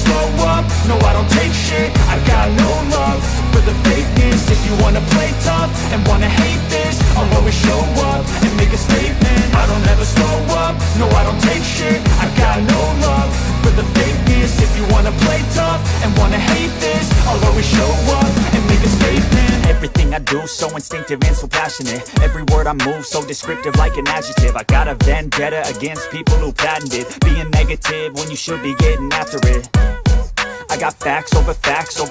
slow up, no I don't take shit. I got no love for the fakeness. If you wanna play tough and wanna hate this, I'll always show up and make a statement. I don't ever slow up, no I don't take shit. I got no love for the fakeness. If you wanna play tough and wanna hate this, I'll always show up and make a statement. Everything I do so instinctive and so passionate. Every word I move so descriptive like an adjective. I got a vendetta against people who patented being negative when you should be getting after it. I got facts over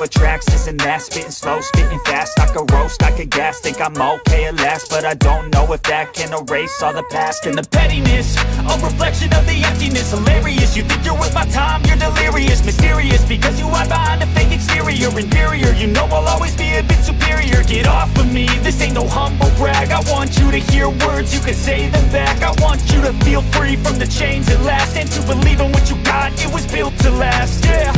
tracks, this and that. Spitting slow, spitting fast. I could roast, I could gas. Think I'm okay at last, but I don't know if that can erase all the past. And the pettiness, a reflection of the emptiness. Hilarious, you think you're worth my time, you're delirious. Mysterious, because you hide behind a fake exterior. Inferior, you know I'll always be a bit superior. Get off of me, this ain't no humble brag. I want you to hear words, you can say them back. I want you to feel free from the chains at last, and to believe in what you got, it was built to last, yeah.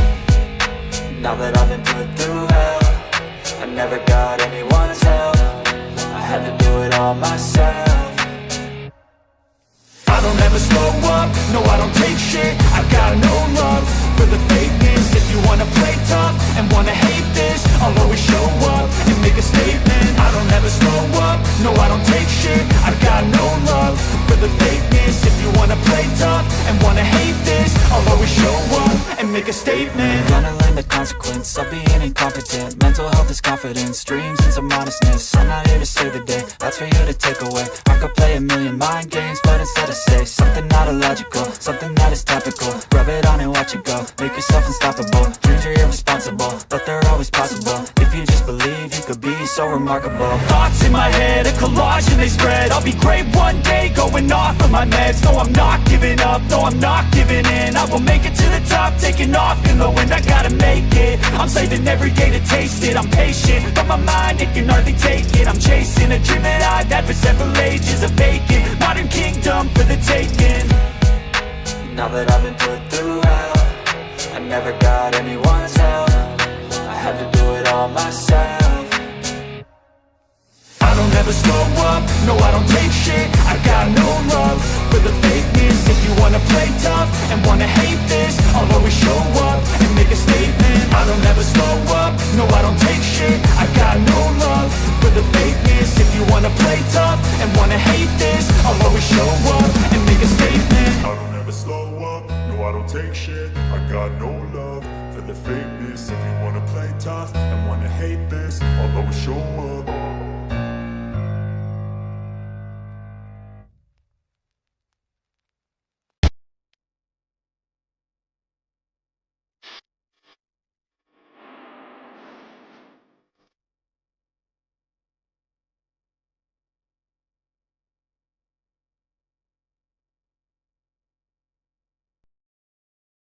Now that I've been put through hell, I never got anyone's help. I had to do it all myself. I don't ever slow up, no I don't take shit. I got no love for the fakeness. If you wanna play tough and wanna hate this, I'll always show up and make a statement. I don't ever slow up, no I don't take shit. I got no love for the fakeness. If you wanna play tough and wanna hate this, I'll always show up and make a statement. Gonna learn the consequence of being incompetent. Mental health is confidence, dreams and some modestness. I'm not here to save the day, that's for you to take away. I could play a million mind games, but instead I say something not illogical, something that is topical. Rub it on and watch it go, make yourself unstoppable. Dreams are irresponsible, but they're always possible. If you just believe, you could be so remarkable. Thoughts in my head, a collage and they spread. I'll be great one day, going off of my meds. No, I'm not giving up, no, I'm not giving in. I will make it to the top, taking off in the wind. I gotta make it, I'm saving every day to taste it. I'm patient, but my mind, it can hardly take it. I'm chasing a dream that I've had for several ages. A vacant, modern kingdom for the taking. Now that I've been put through hell, I never got anyone's help. I had to do it all myself. I don't ever slow up, no I don't take shit. I got no love for the fakeness. If you wanna play tough and wanna hate this, I'll always show up and make a statement. I don't ever slow up, no I don't take shit. I got no love for the fakeness. If you wanna play tough and wanna hate this, I'll always show up and make a statement. I don't ever slow up, no I don't take shit. I got no love for the fakeness. If you wanna play tough and wanna hate this, I'll always show up.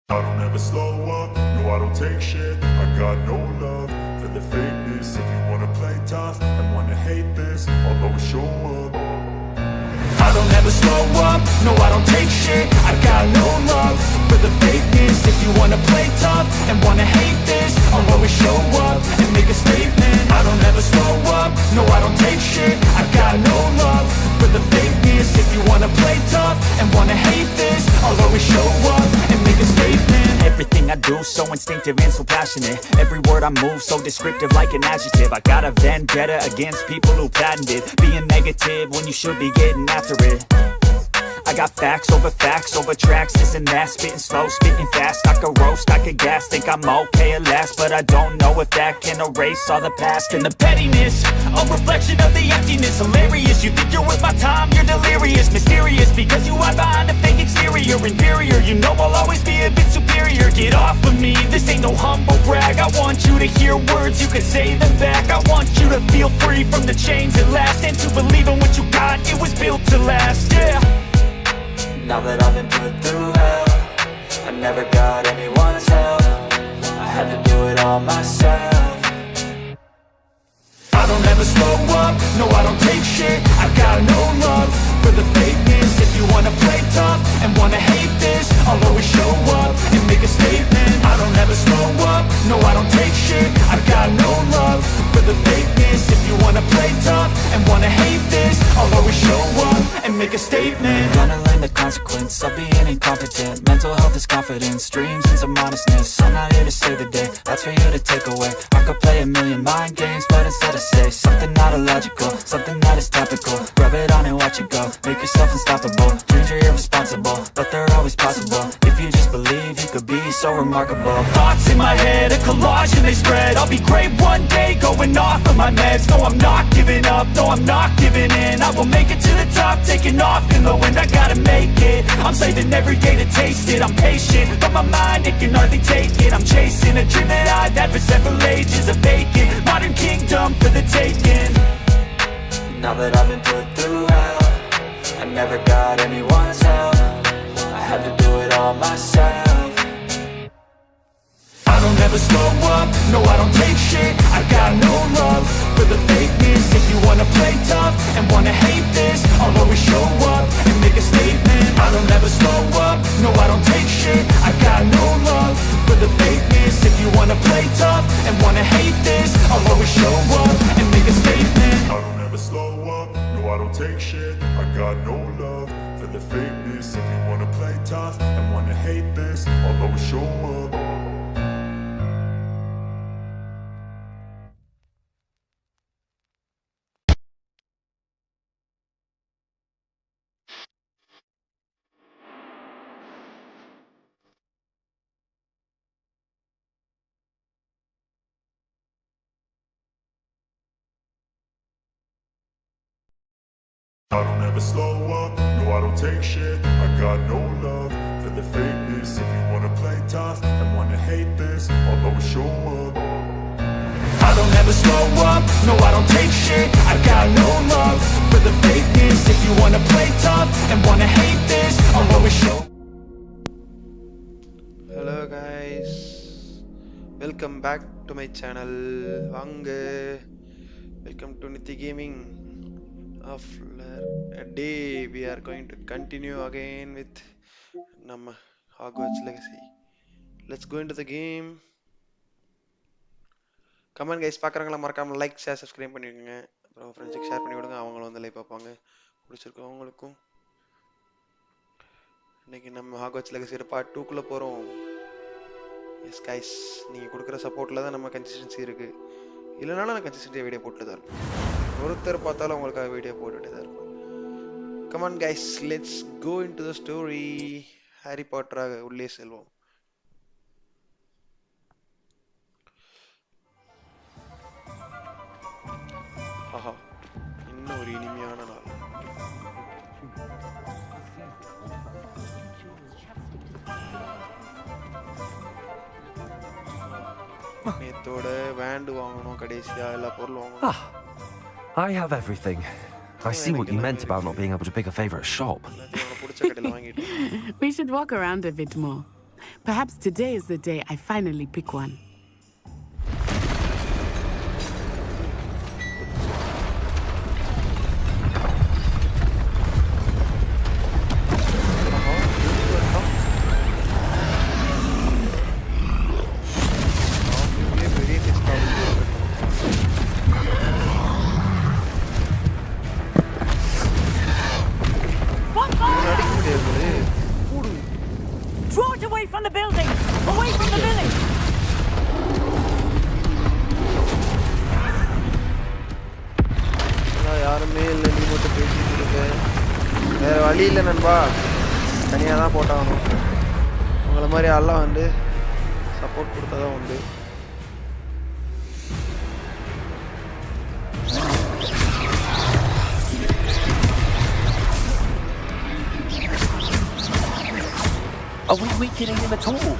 I don't ever slow up, no I don't take shit. I got no love for the fakeness. If you wanna play tough and wanna hate this, I'll always show up. I don't ever slow up, no I don't take shit. I got no love for the fakeness. If you wanna play tough and wanna hate this, I'll always show up and make a statement. I don't ever slow up, no I don't take shit. I got no love for the fakeness. If you wanna play tough and wanna hate this, I'll always show up and make a statement. Everything I do so instinctive and so passionate. Every word I move so descriptive like an adjective. I got a vendetta against people who patented being negative when you should be getting after it. I got facts over tracks, this and that. Spitting slow, spitting fast. I could roast, I could gas. Think I'm okay at last, but I don't know if that can erase all the past. And the pettiness, a reflection of the emptiness. Hilarious, you think you're worth my time, you're delirious. Mysterious, because you hide behind a fake exterior. Inferior, you know I'll always be a bit superior. Get off of me, this ain't no humble brag. I want you to hear words, you can say them back. I want you to feel free from the chains at last, and to believe in what you got, it was built to last, yeah. Now that I've been put through hell, I never got anyone's help. I had to do it all myself. I don't ever slow up, no I don't take shit. I got no love for the fakeness. If you wanna play tough and wanna hate this, I'll always show up and make a statement. I don't ever slow up, no I don't take shit. I got no love for the fakeness. If you wanna play tough and wanna hate this, I'll always show up and make a statement. Gonna learn the consequence of being incompetent. Mental health this confidence, dreams and some honestness. I'm not here to save the day, that's for you to take away. I could play a million mind games, but instead I say something not illogical, something that is topical. Rub it on and watch it go, make yourself unstoppable. Dreams are irresponsible, but they're always possible. If you just believe, you could be so remarkable. Thoughts in my head, a collage and they spread. I'll be great one day, going off of my meds. No, I'm not giving up, no, I'm not giving in. I will make it to the top, taking off in the wind. I gotta make it, I'm saving every day to taste it. I'm patient, but my mind, it can hardly take it. I'm chasing a dream that I've had for several ages. A vacant, modern kingdom for the taking. Now that I've been put through hell, I never got anyone's help, I had to do it all myself. I don't ever slow up, no I don't take shit. I got no love for the fakeness. If you wanna play tough and wanna hate this, I'll always show up and make a statement. I don't ever slow up, no I don't take shit. I got no love for the fakeness. If you wanna play tough and wanna hate this, I'll always show up and make a statement. I don't ever slow up, no I don't take shit. I got no love for the fakeness. If you wanna play tough and wanna hate this, I'll always show up. I don't ever slow up, no I don't take shit. I got no love for the fakeness. If you wanna play tough and wanna hate this, I'll always show up. I don't ever slow up, no I don't take shit. I got no love for the fakeness. If you wanna play tough and wanna hate this, I'll always show. Hello guys, welcome back to my channel. Vanga, welcome to Nithi Gaming. After a day, we are going to continue again with Nama Hogwarts Legacy. Let's go into the game. Come on guys, பார்க்கறவங்கள மறக்காம like share subscribe பண்ணிடுங்க. அப்புறம் ஃப்ரெண்ட்ஸ்க்கு share பண்ணி விடுங்க, அவங்களும் வந்து like பார்ப்பாங்க. பிடிச்சிருக்கவங்களுக்கும். இன்னைக்கு நம்ம Hogwarts Legacy பார்ட் 2 குள்ள போறோம். எஸ் கைஸ், நீங்க கொடுக்குற சப்போர்ட்ல தான் நம்ம கன்சிஸ்டன்சி இருக்கு. இல்லனாலும் நான் கன்சிஸ்டன்ட்டா வீடியோ போட்டுட்டு தான் இருப்பேன். ஒருத்தர் பார்த்தாலும் உங்களுக்காக வீடியோ போட்டுட்டே தான் இருப்பேன். Come on guys, let's go into the story. Harry பாட்டராக உள்ளே செல்வோம். ஆஹா, இன்னும் ஒரு இனிமையான நாள். நேத்தோட வேண்ட் வாங்கணும், கடைசியா எல்லா பொருளும் வாங்கணும். I have everything. I see what you meant about not being able to pick a favorite shop. We should walk around a bit more. Perhaps today is the day I finally pick one. Draw it away from the building! Away from the village! யாருமே இல்லை, நீ மட்டும் பேசிட்டு இருக்க. வேற வழி இல்லை நண்பா, தனியாக தான் போட்டாகணும். உங்களை மாதிரி எல்லாம் வந்து சப்போர்ட் கொடுத்தா தான் உண்டு. Are we weakening him at all?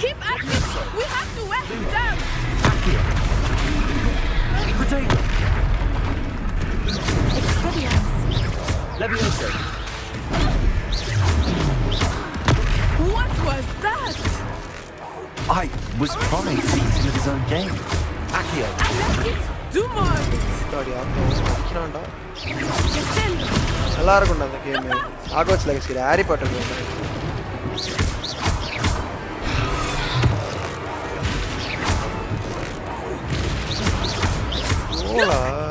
Keep at it! We have to wear him down! Potato! Expelliarmus! Leviosa! What was that? I was trying to beat him with his own game. Accio! I like it! Do more of it! அடிக்கிறான்டா. Defend! நல்லா இருக்கும்டா அந்த game. Hogwarts Legacy Harry Potter game.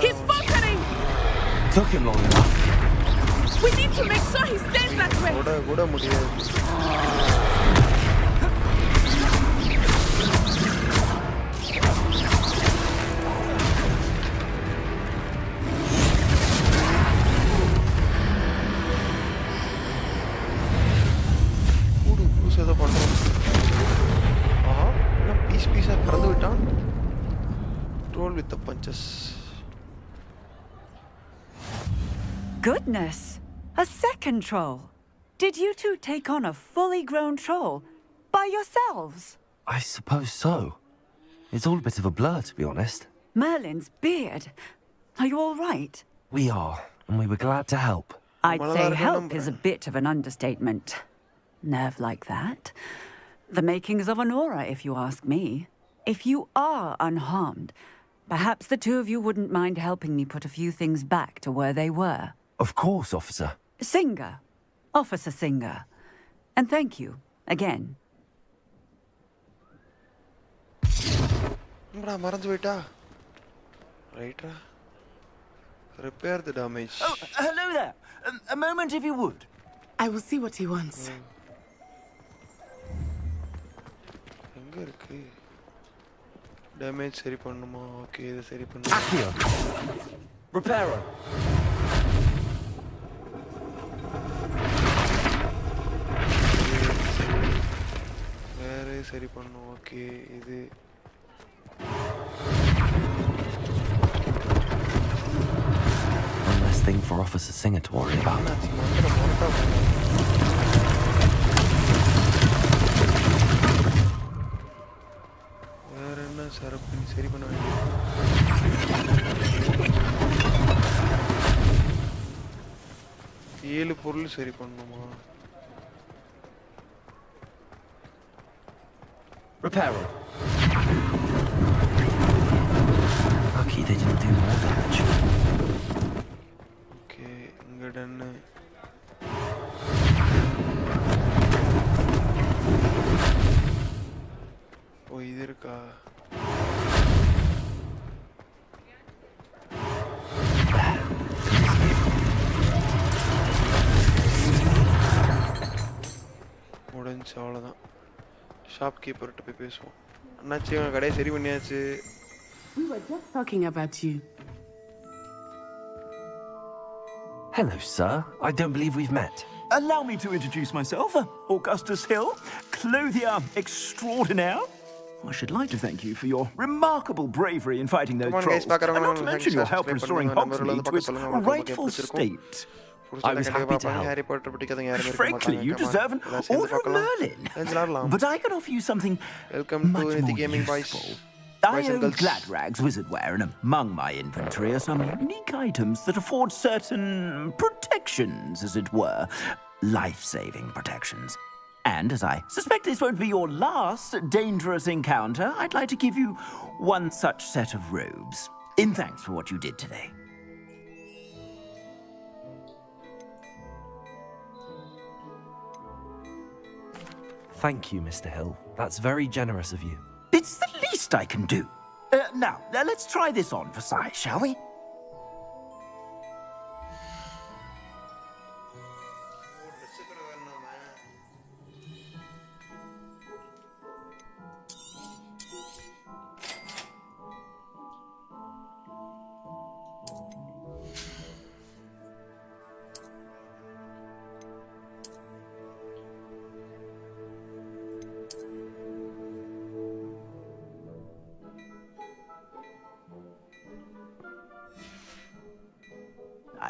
He's faltering! Took him long enough. We need to make sure he stays that way! கூட முடியாது. ஏதோ பண்றோம். ஆஹா, என்ன பீஸா பறந்து விட்டான். Roll with the punches. Goodness! A second troll. Did you two take on a fully grown troll by yourselves? I suppose so. It's all a bit of a blur, to be honest. Merlin's beard. Are you all right? We are, and we were glad to help. I'd say help is a bit of an understatement. Nerve like that. The makings of an aura, if you ask me. If you are unharmed, perhaps the two of you wouldn't mind helping me put a few things back to where they were. Of course, officer. Singer. Officer Singer. And thank you, again. மறந்து போயிட்டா. ரைட்டா. Repair the damage. Oh, hello there. A moment if you would. I will see what he wants. எங்க இருக்கு? Damage சரி பண்ணுமா? Okay, இது சரி பண்ணு. Accio. Reparo. வேற சரி பண்ணும். ஓகே, இது One less thing for Officer Singer to worry about. வேற என்ன சரி பண்ண வேண்டிய 7 பொருள் சரி பண்ணுமா? Reparo. Lucky they didn't do more damage. Okay, இங்க டன்னு. ஓ, இது இருக்கா? முடிஞ்சு, அவ்வளோதான். ஷாப் கீப்பர்கிட்ட போய் பேசுவோம். அண்ணாச்சி, உங்க கடையை சரி பண்ணியாச்சு. We were just talking about you. Hello, sir. I don't believe we've met. Allow me to introduce myself. Augustus Hill, clothier extraordinaire. I should like to thank you for your remarkable bravery in fighting those trolls, and not to mention your help restoring Hogsmeade to its rightful state. I was happy to help. Frankly, you deserve an Order of Merlin. But I can offer you something Welcome much to Nithi more Gaming useful. Boys. I own Gladrag's wizardwear, and among my inventory are some unique items that afford certain protections, as it were. Life-saving protections. And as I suspect this won't be your last dangerous encounter, I'd like to give you one such set of robes, in thanks for what you did today. Thank you, Mr. Hill. That's very generous of you. It's the least I can do. Now, let's try this on for size, shall we?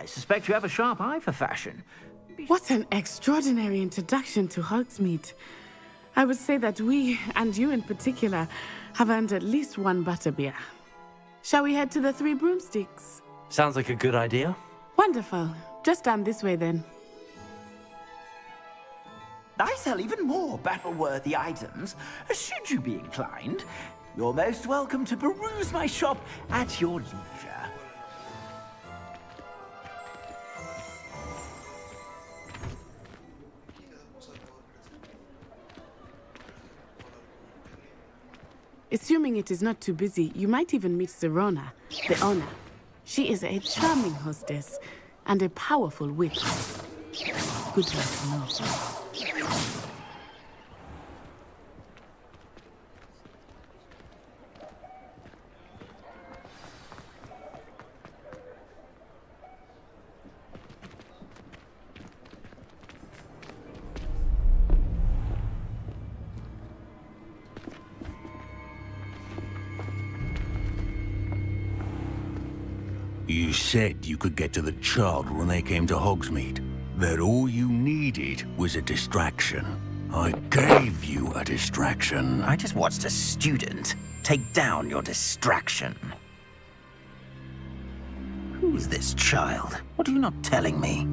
I suspect you have a sharp eye for fashion. What an extraordinary introduction to Hogsmeade. I would say that we, and you in particular, have earned at least one butterbeer. Shall we head to the Three Broomsticks? Sounds like a good idea. Wonderful. Just down this way then. I sell even more battle-worthy items, should you be inclined. You're most welcome to peruse my shop at your leisure. Assuming it is not too busy, you might even meet Serona, the owner. She is a charming hostess and a powerful witch. Good luck to know. You said you could get to the child when they came to Hogsmeade. That all you needed was a distraction. I gave you a distraction. I just watched a student take down your distraction. Who's this child? What are you not telling me?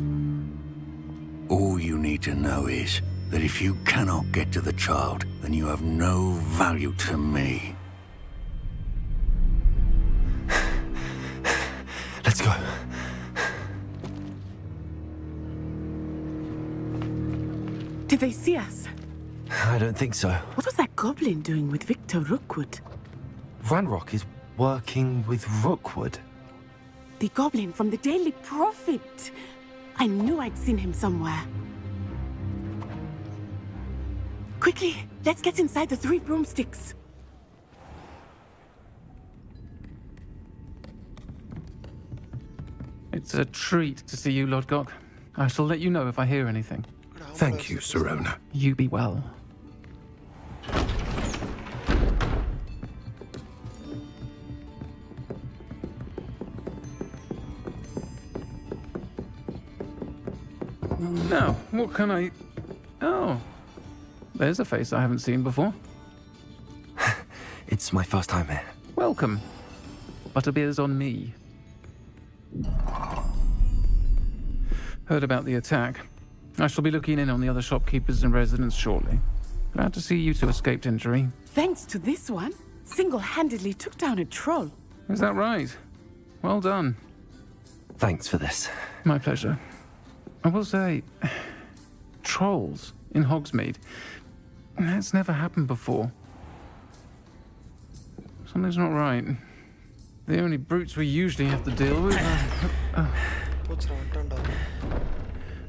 All you need to know is that if you cannot get to the child, then you have no value to me. Let's go. Did they see us? I don't think so. What was that goblin doing with Victor Rookwood? Ranrock is working with Rookwood. The goblin from the Daily Prophet. I knew I'd seen him somewhere. Quickly, let's get inside the 3 broomsticks. It's a treat to see you, Lodgok. I shall let you know if I hear anything. Thank you, Sirona. You be well. Now, what can I... Oh, there's a face I haven't seen before. It's my first time here. Welcome. Butterbeer's on me. Heard about the attack. I shall be looking in on the other shopkeepers and residents shortly. Glad to see you two escaped injury. Thanks to this one, single-handedly took down a troll. Is that right? Well done. Thanks for this. My pleasure. I will say, trolls in Hogsmeade. That's never happened before. Something's not right. The only brutes we usually have to deal with are...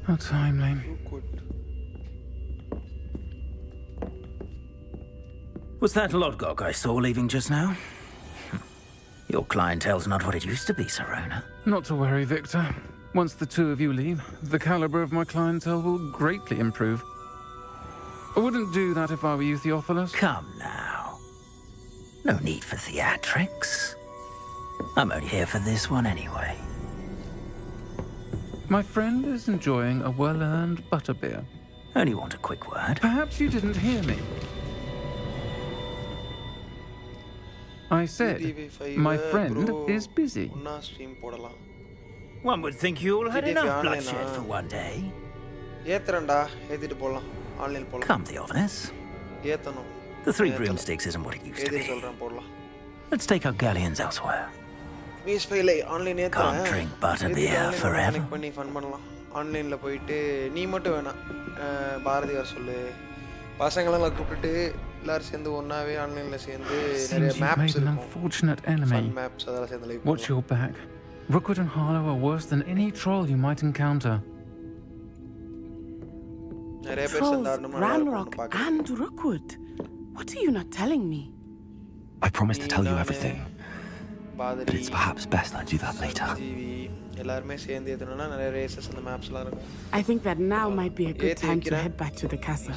Oh, timely. Was that Lodgok I saw leaving just now? Your clientele's not what it used to be, Sirona. Not to worry, Victor. Once the two of you leave, the caliber of my clientele will greatly improve. I wouldn't do that if I were you, Theophilus. Come now. No need for theatrics. I'm only here for this one anyway. My friend is enjoying a well-earned butterbeer. Only want a quick word. Perhaps you didn't hear me. I said, my friend is busy. One would think you all had enough bloodshed for one day. Come, Theophilus. The 3 broomsticks isn't what it used to be. Let's take our galleons elsewhere. Can't drink butterbeer forever. ஆன்லைன்ல போயிட்டு நீ மட்டும் வேணாம் பாரதியார் சொல்லு பசங்களெல்லாம் கூப்பிட்டு எல்லாரும் சேர்ந்து ஒண்ணாவே ஆன்லைன்ல சேர்ந்து நிறைய மேப்ஸ் இருக்கும் maps அதெல்லாம் சேர்ந்து live Watch your back. Rookwood and Harlow are worse than any troll you might encounter. Trolls, Ranrock and Rookwood. What are you not telling me? I promise to tell you everything. But it's perhaps best I do that later. I think that now might be a good time to head back to the castle.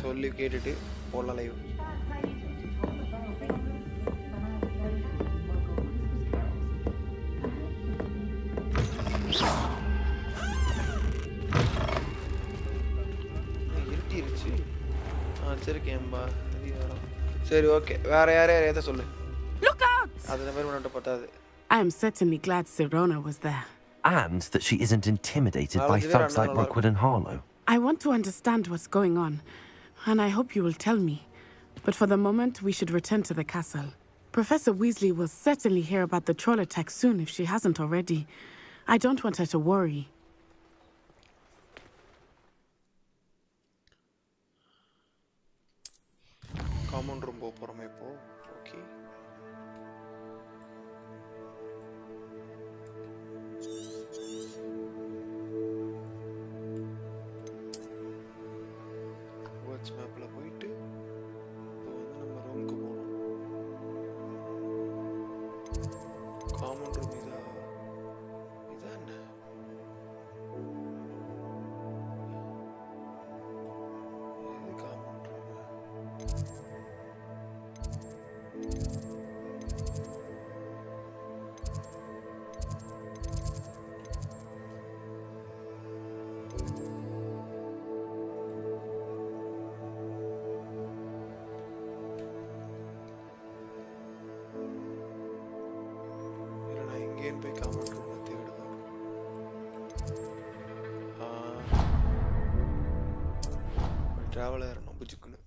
Look out! I am certainly glad Sirona was there. And that she isn't intimidated by thugs like Rookwood and Harlow. I want to understand what's going on, and I hope you will tell me. But for the moment, we should return to the castle. Professor Weasley will certainly hear about the troll attack soon if she hasn't already. I don't want her to worry. Common room போறோமே இப்போ. Okay. Hogwarts mapல போயிட்டு இப்போ வந்து நம்ம ரூமுக்கு போறோம். Common room இதா என்ன? இது common room. எங்கேன்னு போய் காமெண்ட் ரூமை தேடுவோம். ட்ராவலர் நம்ம புஜுக்குன்னு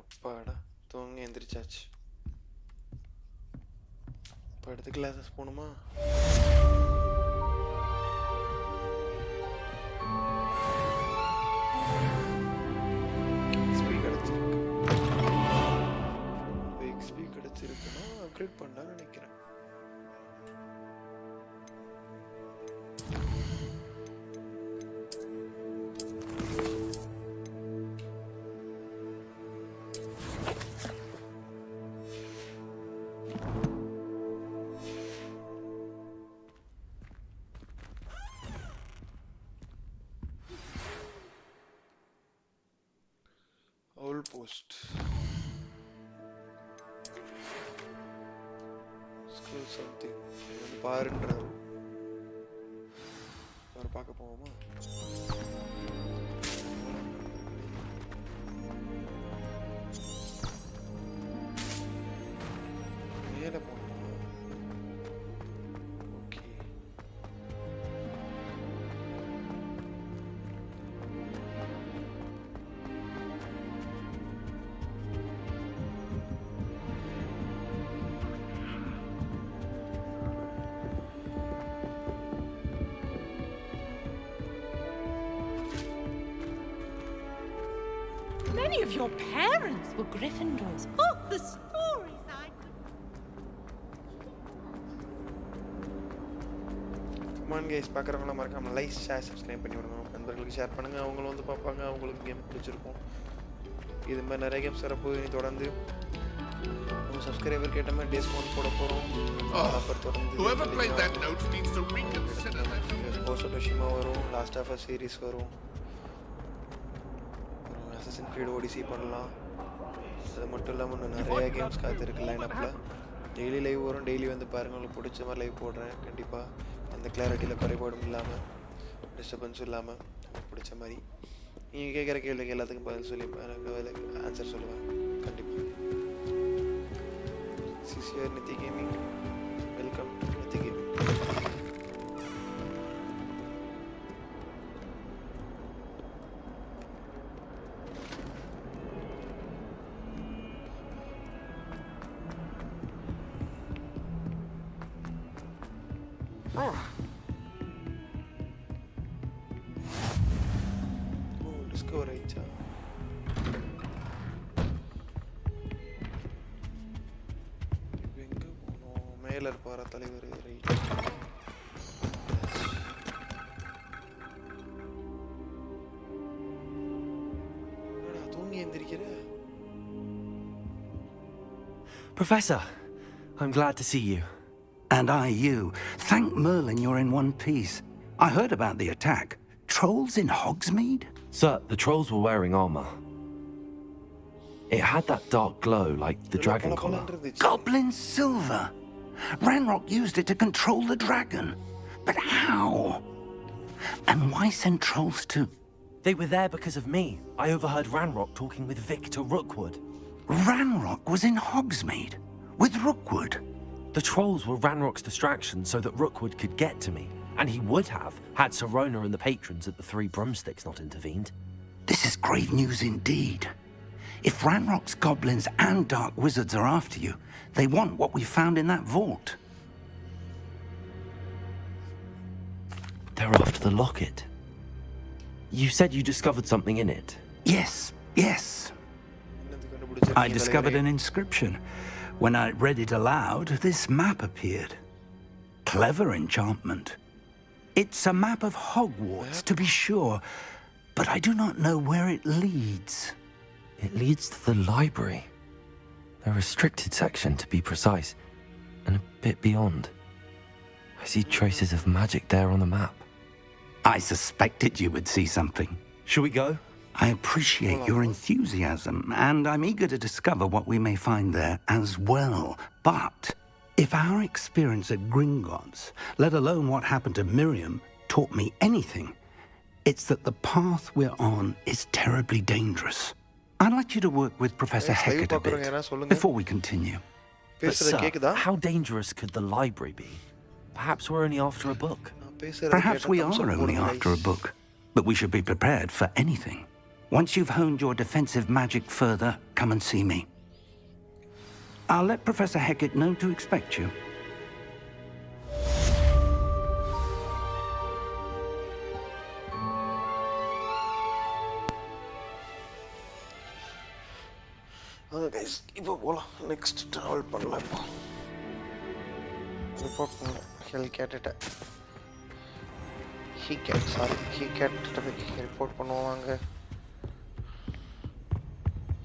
அப்பாடா தூங்க எந்திரிச்சாச்சு. இப்போ அடுத்த கிளாஸஸ் போகணுமா? எக்ஸ்பி கிடைச்சிருக்குன்னா அப்கிரேட் பண்ணலாம்னு நினைக்கிறேன். Post skill something வந்து பாருன்றாரு. அவர் பார்க்க போவோமா? மேலே போகணுமா? Okay. Many of your parents were Gryffindors. Oh, the stories I could... Come on guys, பார்க்கறவங்க மறக்காம லைக், ஷேர், சப்ஸ்கிரைப் பண்ணி விடுங்க. நண்பர்களுக்கு ஷேர் பண்ணுங்க. அவங்களும் வந்து பார்ப்பாங்க. அவங்களுக்கு கேம் பிடிச்சிருக்கும். இது மாதிரி நிறைய கேம்ஸ் வரப்போகுது. இனி தொடர்ந்து நம்ம சப்ஸ்கிரைபர் கேட்ட மாதிரி டிஸ்கவுண்ட் போட போகிறோம். ஆஃபர் தொடர்ந்து Whoever played that note needs to reconsider that. Ghost of Tsushima வரும். லாஸ்ட் ஆஃப் அஸ் சீரிஸ் வரும். Assassin's Creed Odyssey பண்ணலாம். அது மட்டும் இல்லாமல் இன்னும் நிறைய கேம்ஸ் காத்திருக்கு லைனப்பில். டெய்லி லைவ் வரும். டெய்லி வந்து பாருங்கள். உங்களுக்கு பிடிச்ச மாதிரி லைவ் போடுறேன். கண்டிப்பாக அந்த கிளாரிட்டியில் குறைபாடும் இல்லாமல், டிஸ்டர்பன்ஸும் இல்லாமல் உங்களுக்கு பிடிச்ச மாதிரி நீங்கள் கேட்குற கேள்விக்கு எல்லாத்துக்கும் பதில் சொல்லி எனக்கு ஆன்சர் சொல்லுவேன். கண்டிப்பாக. சிசியர் Nithi gaming. Welcome to Nithi gaming. Discover ஆயிடுச்சா? எங்க போனோம்? மேல இருப்பாரா தலைவர்? ரைட். தூங்கி எந்திரிக்கிற? Professor, I'm glad to see you. And I you. Thank Merlin you're in one piece. I heard about the attack. Trolls in Hogsmeade? Sir, the trolls were wearing armor. It had that dark glow like the dragon collar. Goblin silver! Ranrock used it to control the dragon. But how? And why send trolls too? They were there because of me. I overheard Ranrock talking with Victor Rookwood. Ranrock was in Hogsmeade? With Rookwood? The trolls were Ranrock's distraction so that Rookwood could get to me. And he would have, had Sirona and the patrons at the Three Broomsticks not intervened. This is grave news indeed. If Ranrock's goblins and dark wizards are after you, they want what we found in that vault. They're after the locket. You said you discovered something in it. Yes, yes. I discovered an inscription. When I read it aloud, this map appeared. Clever enchantment. It's a map of Hogwarts, to be sure, but I do not know where it leads. It leads to the library. The restricted section, to be precise, and a bit beyond. I see traces of magic there on the map. I suspected you would see something. Shall we go? I appreciate your enthusiasm, and I'm eager to discover what we may find there as well. But if our experience at Gringotts, let alone what happened to Miriam, taught me anything, it's that the path we're on is terribly dangerous. I'd like you to work with Professor Hecat a bit before we continue. But sir, how dangerous could the library be? Perhaps we're only after a book. Perhaps we are only after a book, but we should be prepared for anything. Once you've honed your defensive magic further, come and see me. I'll let Professor Hecat know to expect you. Okay guys, இப்போ போலாம் next travel பண்ணலாம். இப்போ report பண்ண ஹெல்கேட்ட ஹீகேட்ட report பண்ணுவாங்க.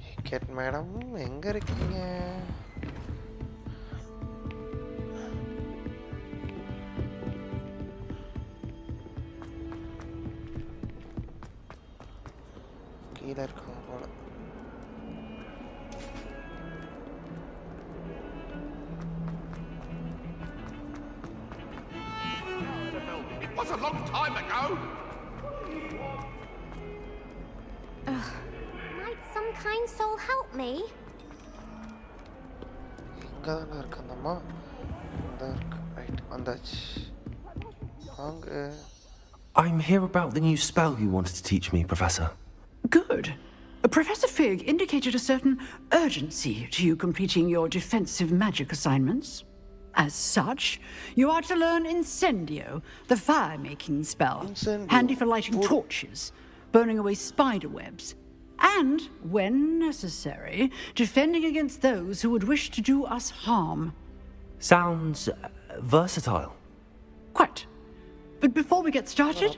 ஹீகேட் madam எங்க இருக்கீங்க? கீழே இருக்காங்க போல. It was a long time ago. Might some kind soul help me? இங்கதான இருக்கு அந்த அம்மா. இந்த இருக்கு. ரைட் வந்தாச்சு. வாங்க. I'm here about the new spell you wanted to teach me, Professor. Good. Professor Fig indicated a certain urgency to you completing your defensive magic assignments. As such, you are to learn Incendio, the fire-making spell, handy for lighting torches, burning away spider webs, and, when necessary, defending against those who would wish to do us harm. Sounds versatile. Quite. But before we get started,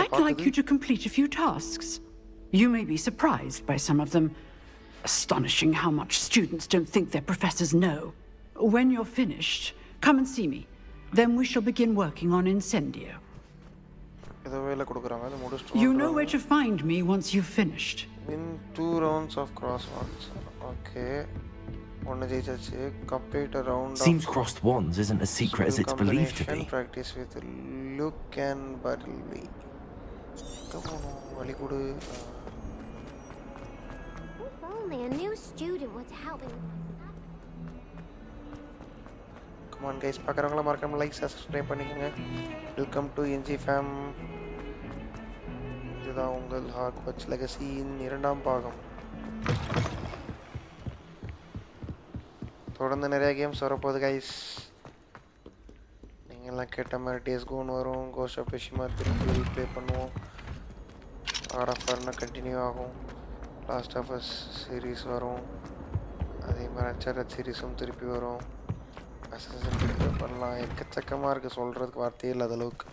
I'd like you to complete a few tasks. You may be surprised by some of them. Astonishing how much students don't think their professors know. When you're finished, come and see me. Then we shall begin working on Incendio. You know where to find me once you've finished. Win 2 rounds of crosswords. Okay. Complete a round. Seems crossed wands isn't as secret as it's believed to be. Practice with Luke and Bartleby. Come on, very good. If only a new student were to help me. Come on guys, பார்க்கறவங்கள மறக்காம like subscribe பண்ணிக்கங்க. Welcome to NG fame. இதுதான் உங்கள் Hogwarts லெகசியின் 2ஆம் பாகம். தொடர்ந்து நிறைய games வரப்போகுது கைஸ். நீங்கள்லாம் கேட்ட மாதிரி டேஸ் கோன் வரும், கோஸ்ட் ஆஃப் ஃபிஷ்மா திருப்பி ப்ளே பண்ணுவோம். ஆர்ட் ஆஃப் ஃபர்னா கண்டினியூ ஆகும். லாஸ்ட் ஆஃப் அஸ் சீரீஸ் வரும். அதே மாதிரி அன்சார்டட் சீரீஸும் திருப்பி வரும். அசஸின் ப்ளே பண்ணலாம். எக்கச்சக்கமாக இருக்குது, சொல்கிறதுக்கு வார்த்தையே இல்லாத அளவுக்கு.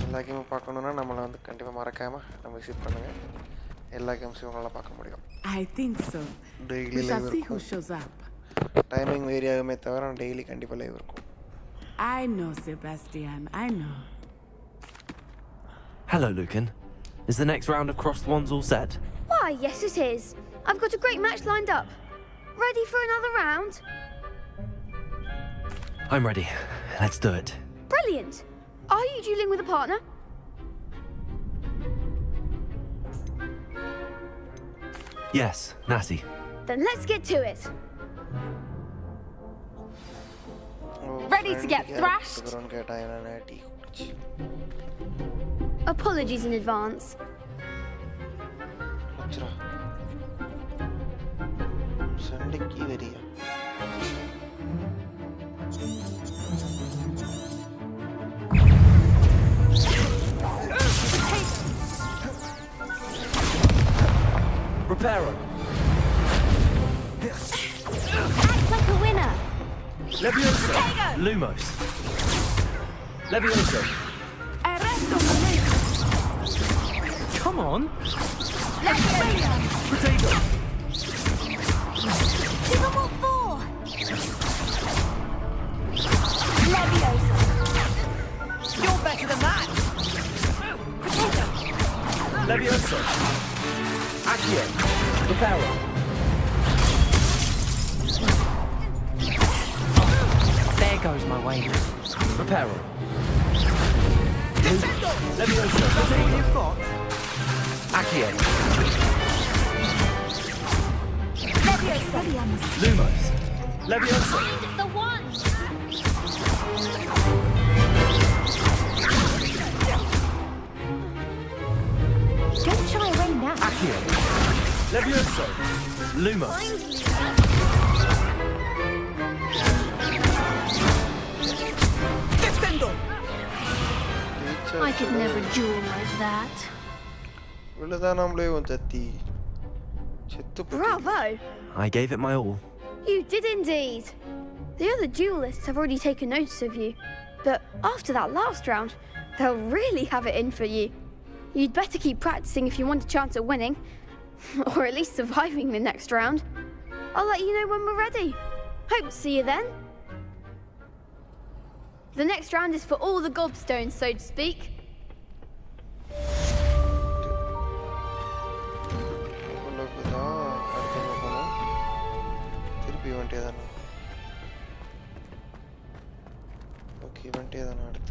எல்லா கேமும் பார்க்கணுன்னா நம்மளை வந்து கண்டிப்பாக மறக்காமல் நம்ம விசிட் பண்ணுங்கள். எல்லா கேம்ஸையும் உங்களால் பார்க்க முடியும். I think so. Daily live இருக்கும். டைமிங் வேரி ஆகுமே தவிர டெய்லி கண்டிப்பாக லைவ் இருக்கும். I know, Sebastian. I know. Hello, Lucan. Is the next round of crossed wands all set? Why, yes it is. I've got a great match lined up. Ready for another round? I'm ready. Let's do it. Brilliant. Are you dueling with a partner? Yes, Nithi. Then let's get to it. Ready to get thrashed? Apologies in advance. Reparo. Act like a winner. Levioso. Lumos. Levioso. Come on. Potato. Pickleball 4. Leviosa. You're better than that. Potato. Levioso. Accio. Reparo. There goes my wager. Reparo. Levioso. That's all you've got. Accio. Leviosa. Lumos. Leviosa. Find the wand. Don't shy away now. Accio. Levioso. Lumos. Descendo. I could never duel like that. Bravo! I gave it my all. You did indeed. The other duelists have already taken notice of you, but after that last round, they'll really have it in for you. You'd better keep practicing if you want a chance at winning, or at least surviving the next round. I'll let you know when we're ready. Hope to see you then. The next round is for all the gobstones, so to speak.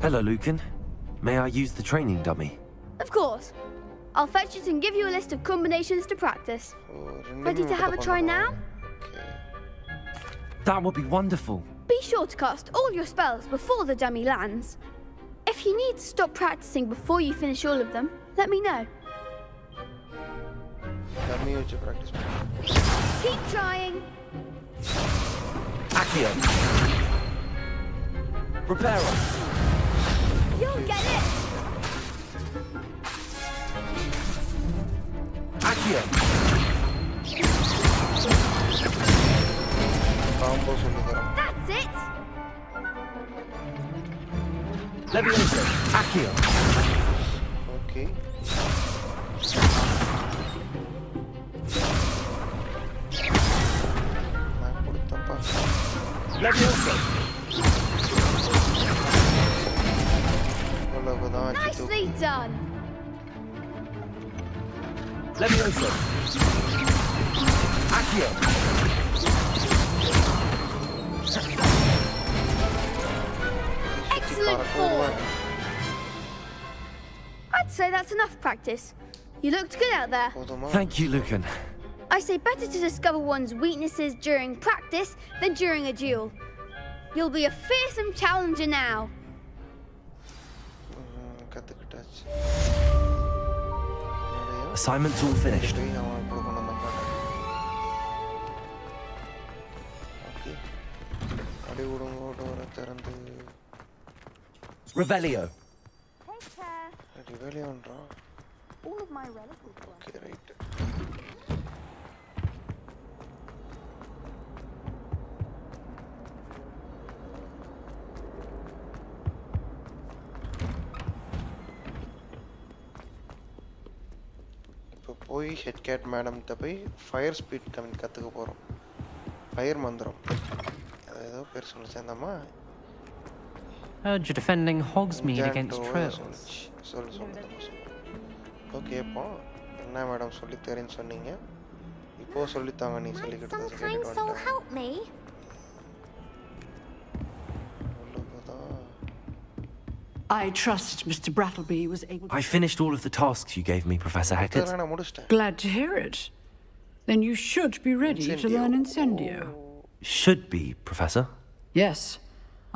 Hello, Lucan. May I use the training dummy? Of course. I'll fetch it and give you a list of combinations to practice. Ready to have a try now? That would be wonderful. Be sure to cast all your spells before the dummy lands. If you need to stop practicing before you finish all of them, let me know. Keep trying. Accio. Reparo. You'll get it. Accio. That's it. Levioso. Accio. Okay. Levioso. Nicely done. Levioso. Accio. Excellent form. I'd say that's enough practice. You looked good out there. Thank you, Lucan. I say better to discover one's weaknesses during practice than during a duel. You'll be a fearsome challenger now. Assignment's all finished. Revelio. Take care. All of my relatives were. Okay, right. போய் head gate madam கிட்ட போய் fire speed comment கற்றுக்க போகிறோம். Fire மந்திரம் அது ஏதோ பேர் சொல்லிச்சு அந்தம்மா. Heard you're defending Hogsmeade against trolls. சொல்லு ஓகே இப்போ என்ன மேடம் சொல்லி தரேன்னு சொன்னீங்க, இப்போ சொல்லித்தாங்க. நீ சொல்லிக்கிட்டு I trust Mr. Brattleby was able to... I finished all of the tasks you gave me, Professor Hackett. Glad to hear it. Then you should be ready to learn Incendio. Should be, Professor. Yes.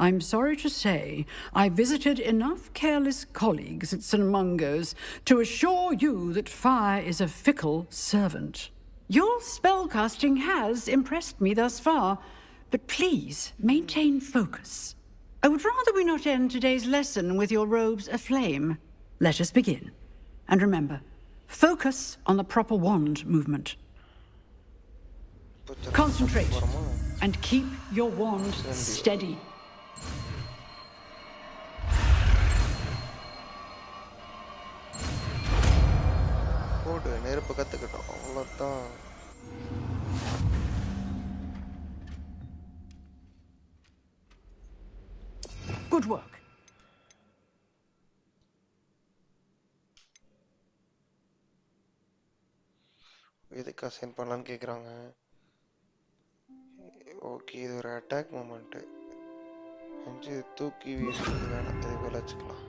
I'm sorry to say I visited enough careless colleagues at St. Mungo's to assure you that fire is a fickle servant. Your spellcasting has impressed me thus far, but please maintain focus. I would rather we not end today's lesson with your robes aflame. Let us begin. And remember, focus on the proper wand movement. Concentrate and keep your wand steady. நெருப்பு கற்றுக்கிட்டோம், அவ்வளோதான். Good work. எதுக்கு assign பண்ணலான்னு கேட்குறாங்க. Okay, இது ஒரு attack moment. தூக்கி வீசுறது வேணாம், இது போல வச்சுக்கலாம்.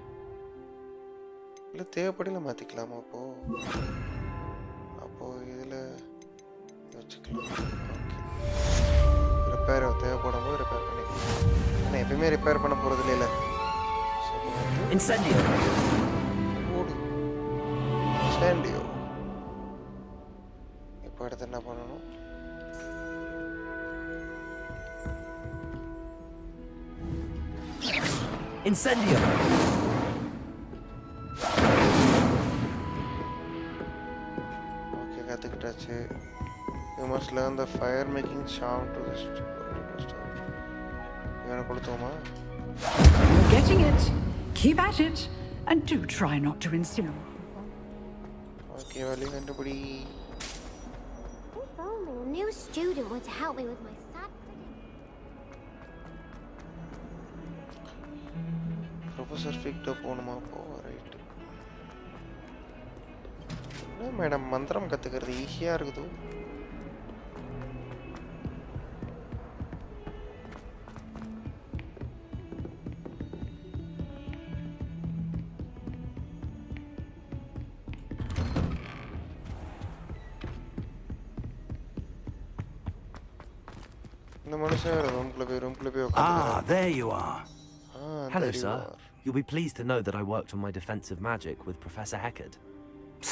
இல்லை தேவைப்படல மாற்றிக்கலாமா அப்போது இதில் வச்சுக்கலாம். ஓகே, ரிப்பேர் தேவைப்படும் போது ரிப்பேர் பண்ணிக்கலாம். ஆனால் எப்பயுமே ரிப்பேர் பண்ண போகிறது இல்லை. ஓடு இன்சென்டியோ. இப்போ அடுத்து என்ன பண்ணணும்? Incendio! Okay, கத்துக்கிட்டாச்சு. You must learn the fire making charm to this. இவனை கொடுத்தோமா? You're getting it. Keep at it. And do try not to incinerate. Okay, வழி கண்டுபிடி. If only a new student were to help me with my sad Professor Fig போகணுமா? Right. Madam மந்திரம் கத்துக்கிறது ஈஸியா இருக்குது. Ah, there you are. Hello, sir. You'll be pleased to know that I worked on my defensive magic with Professor Heckard.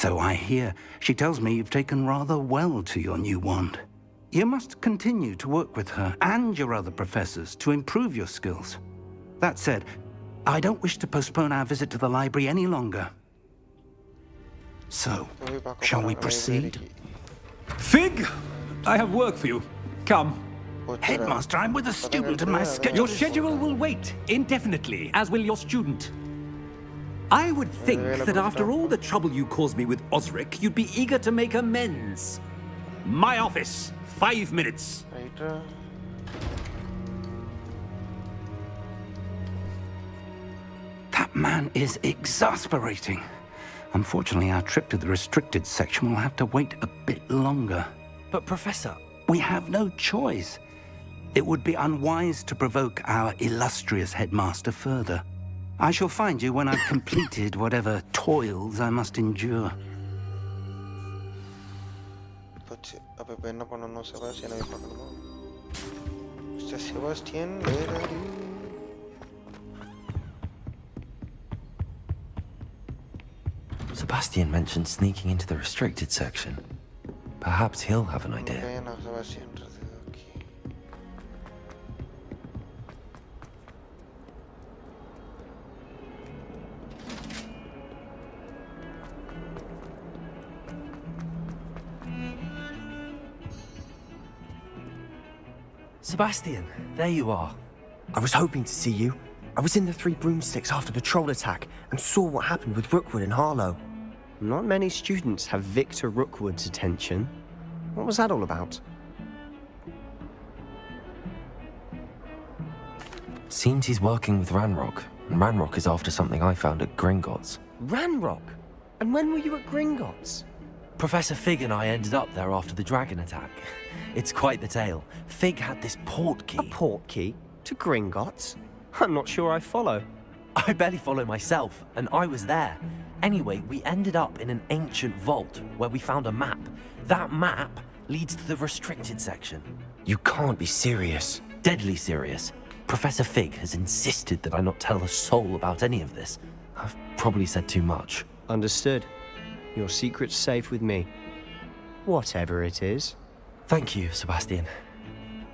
So I hear. She tells me you've taken rather well to your new wand. You must continue to work with her and your other professors to improve your skills. That said, I don't wish to postpone our visit to the library any longer. So, shall we proceed? Fig! I have work for you. Come. Headmaster, I'm with a student and my schedule... Your schedule will wait indefinitely, as will your student. I would think that after all the trouble you caused me with Osric, you'd be eager to make amends. My office, 5 minutes. That man is exasperating. Unfortunately, our trip to the restricted section will have to wait a bit longer. But, Professor... We have no choice. It would be unwise to provoke our illustrious headmaster further. I shall find you when I've completed whatever toils I must endure. Mr. Sebastian, where are you? Sebastian mentioned sneaking into the restricted section. Perhaps he'll have an idea. Sebastian, there you are. I was hoping to see you. I was in the Three Broomsticks after the troll attack and saw what happened with Rookwood and Harlow. Not many students have Victor Rookwood's attention. What was that all about? Seems he's working with Ranrock, and Ranrock is after something I found at Gringotts. Ranrock? And when were you at Gringotts? Professor Fig and I ended up there after the dragon attack. It's quite the tale. Fig had this port key. A port key? To Gringotts? I'm not sure I follow. I barely follow myself, and I was there. Anyway, we ended up in an ancient vault where we found a map. That map leads to the restricted section. You can't be serious. Deadly serious. Professor Fig has insisted that I not tell a soul about any of this. I've probably said too much. Understood. Your secret's safe with me. Whatever it is. Thank you, Sebastian.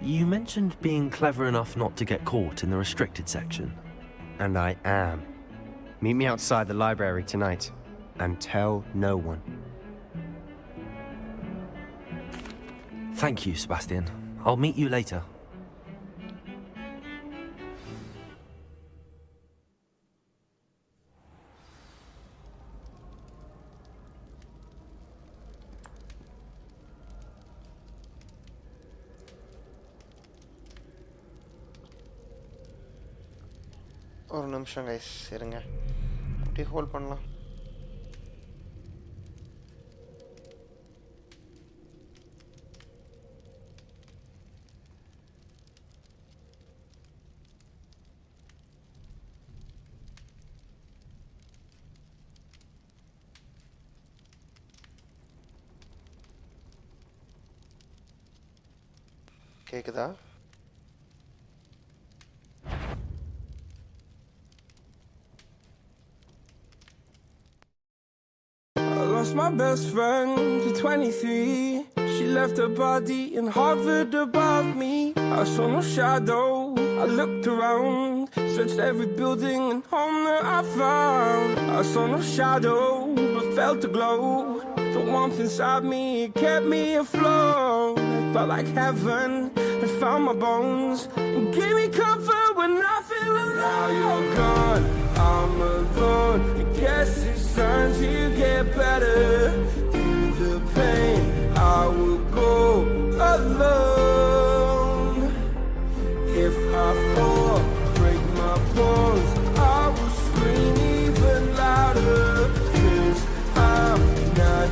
You mentioned being clever enough not to get caught in the restricted section. And I am. Meet me outside the library tonight, and tell no one. Thank you, Sebastian. I'll meet you later. ஒரு நிமிஷம் guys இருங்க அப்படியே hold பண்ணலாம் கேக்குதா? Lost my best friend to 23. She left her body and hovered above me. I saw no shadow. I looked around, searched every building and home that I found. I saw no shadow, but felt a glow. The warmth inside me kept me afloat. It felt like heaven had found my bones and gave me comfort when I feel alone. Now you're gone, I'm alone. I guess it's time to get better. Through the pain, I will go alone. If I fall, break my bones, I will scream even louder. 'Cause I'm not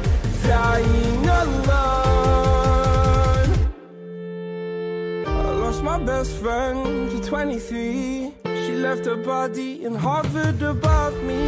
dying alone. I lost my best friend to 23. She left her body and hovered above me.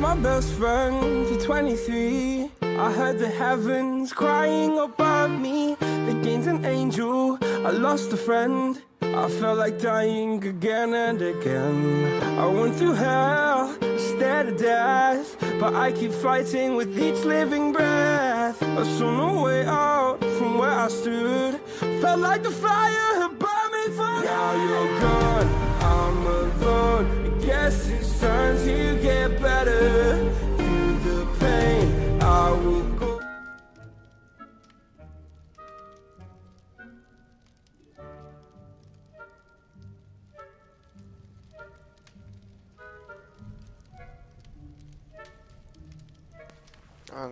My best friend to 23. I heard the heavens crying above me. They gained an angel, I lost a friend. I felt like dying again and again. I went through hell, stared at death, but I keep fighting with each living breath. I saw no way out from where I stood. Felt like the fire had burned me for good. Now you're gone, I'm alone. I guess it's time to get better. Through the pain, I will go.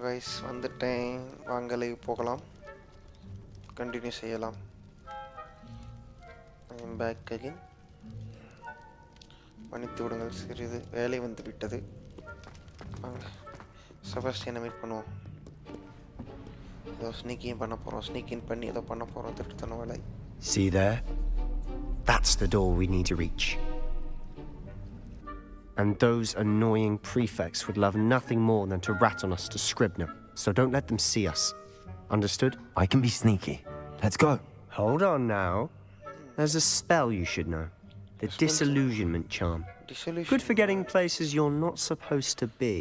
guys, வந்துட்டேன். வாங்க live போகலாம், continue செய்யலாம். I am back again. மன்னித்து விடுங்கள், சிறிது வேலை வந்து விட்டது. வாங்க செபாஸ்டியனை மீட் பண்ணுவோம். ஏதோ ஸ்னீக்கிங் பண்ண போகிறோம், ஸ்னீக்கிங் பண்ணி ஏதோ பண்ண போகிறோம், திருட்டுத்தன வேலை. See there? That's the door we need to reach. And those annoying prefects would love nothing more than to rat on us to Scribner. So don't let them see us. Understood? I can be sneaky. Let's go. Hold on now. There's a spell you should know. The disillusionment charm. Good for getting places you're not supposed to be.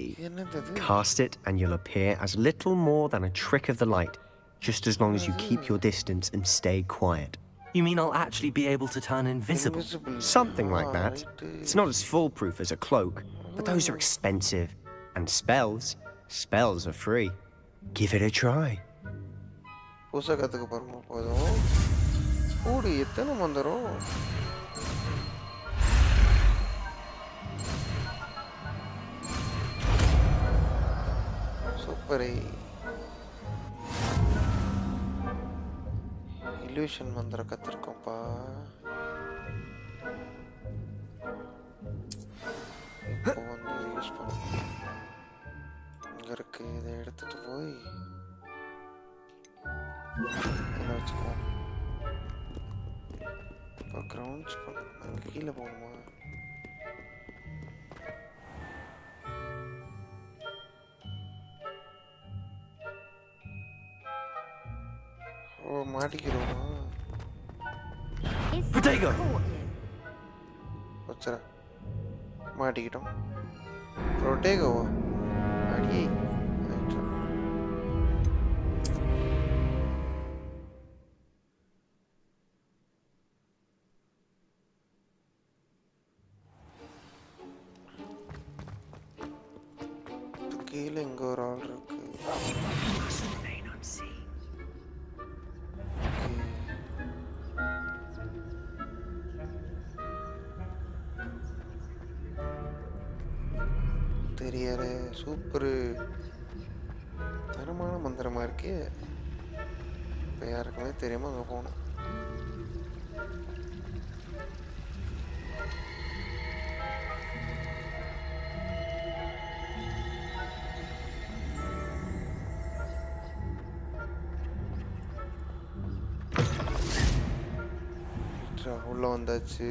Cast it and you'll appear as little more than a trick of the light, just as long as you keep your distance and stay quiet. You mean I'll actually be able to turn invisible? Something like that. It's not as foolproof as a cloak, but those are expensive. And spells are free. Give it a try. புதுசாக பாருங்க போதும். கூடு எத்தனை வந்துடும். சூப்பரே. Illusion மந்திரம் கத்திருக்கோம்ப்பா. இப்போ வந்து use பண்ணுவோம். இங்கே இருக்கு, இதை எடுத்துட்டு போய் இதில் வச்சுக்குவோம். இப்போ கிரவுண்ட்ஸ் பண்ணணும், அங்கே கீழே போகணுமா? ஓ, மாட்டிக்கிறோமா? வச்சுற மாட்டிக்கிட்டோம். ரொட்டேகோவா? அடியே. கீழே இங்கே ஒரு ஆள் இருக்கு. தெரியற சூப்பரு, தரமான மந்திரமா இருக்கே. இப்போ யாருக்குமே தெரியாம அங்கே போகணும். உள்ள வந்தாச்சு.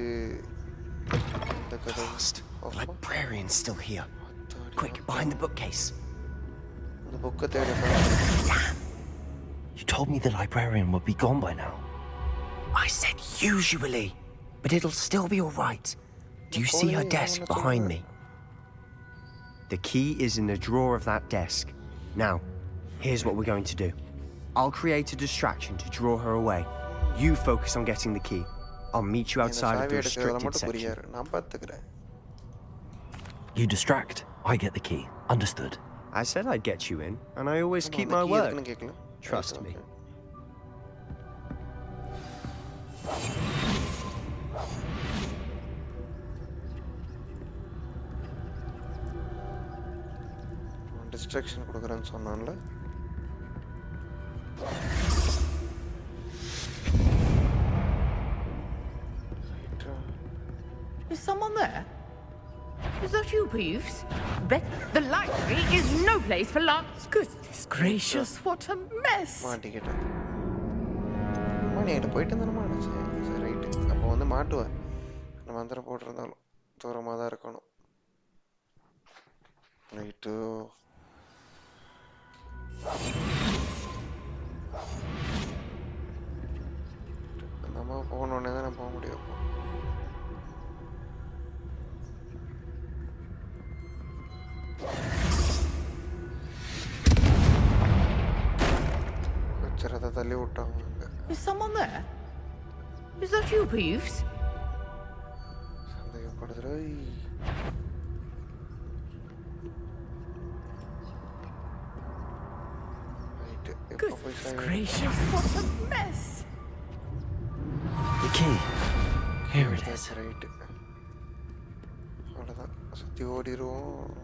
Blast! The librarian's still here. Quick, behind the bookcase. The book தேடி You told me the librarian would be gone by now. I said usually, but it'll still be all right. Do you see her desk behind me? The key is in the drawer of that desk. Now, here's what we're going to do. I'll create a distraction to draw her away. You focus on getting the key. I'll meet you outside of the restricted section. You distract, I get the key. Understood. I said I'd get you in, and I always keep my word. Trust me. Distraction கொடுக்கறேன்னு சொன்னான்ல. Is someone there? Is that you, Peeves? Bet the library is no place for lunch. Goodness gracious, what a mess! மாட்டிக்கிட்டேன். நீட்டு போயிட்டு இருந்தானமா சரி right. அப்போ வந்து மாட்டுவேன். நம்ம மந்திரம் போட்டிருந்தாலும் தூரமாக தான் இருக்கணும். ரைட்டு. நம்ம போகணுன்னே தான் நான் போக முடியும். கொச்சரத்தை தள்ளி விட்டாங்க. Is someone there? Is that you, Peeves? சந்தேகப்படுதுரை. Goodness gracious, what a mess! The key. Here it is. Right. அவ்வளோதான் சுற்றி ஓடிடுவோம்.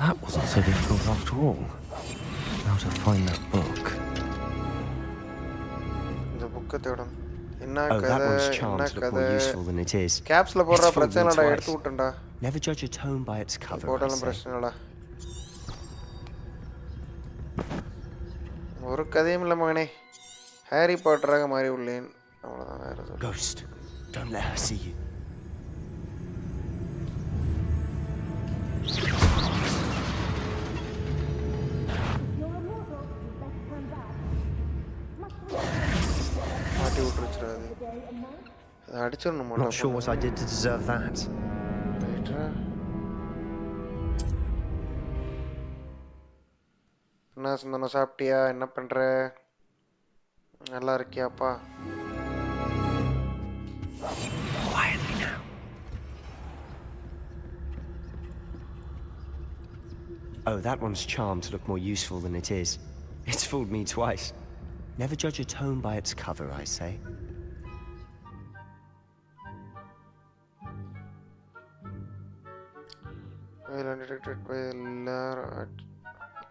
That wasn't so difficult after all. How to find that book. இந்த புக்கை தேடணும். Oh, that one's charmed to look more useful than it is. Capsல போடுற பிரச்சனைடா எடுத்து விட்டேன்டா. Never judge a tome by its cover. போடலாம் பிரச்சனைடா. ஒரு கதையும் இல்ல மகனே. ஹாரி பாட்டராக மாறி உள்ளேன். அவ்வளவுதான் வேற எதுவும். Ghost, don't let her see you. Not sure what I did to deserve that. என்ன சொந்தனம் சாப்பிட்டியா? என்ன பண்ற? நல்லா இருக்கியாப்பா? Quietly now. Oh, that one's charmed to look more useful than it is. It's fooled me twice. Never judge a tome by its cover, I say. Well undetected by a lair at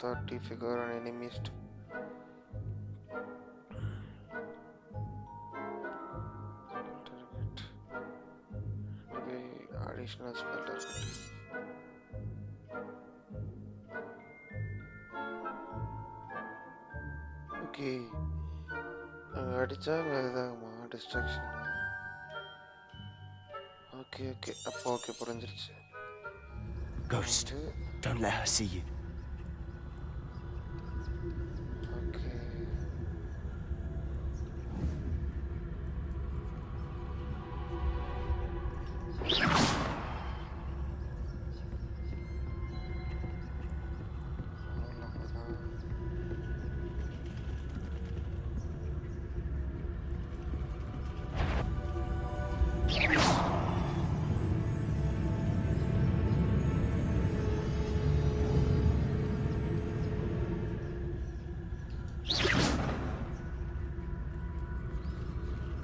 30 figure and enemies. Additional spell target. Okay. அடிச்சா இதாகுமா distraction. Okay okay அப்போ okay புரிஞ்சிருச்சு. Ghost, don't let her see you. Okay.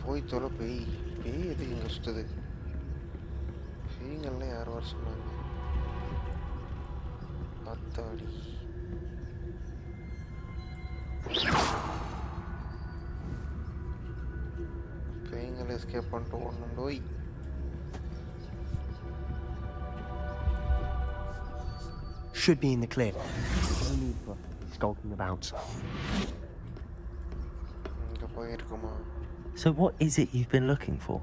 போய் தொலை பேய் பேய் எது இங்கே சுற்றுது? பேய்ங்கள்லாம் யார் வர சொன்னாங்க? அத்தாடி பேய்ங்களை எஸ்கேப் பண்ணிட்டு ஓடணும். டோய் should be in the clear. No need for skulking about. So what is it you've been looking for?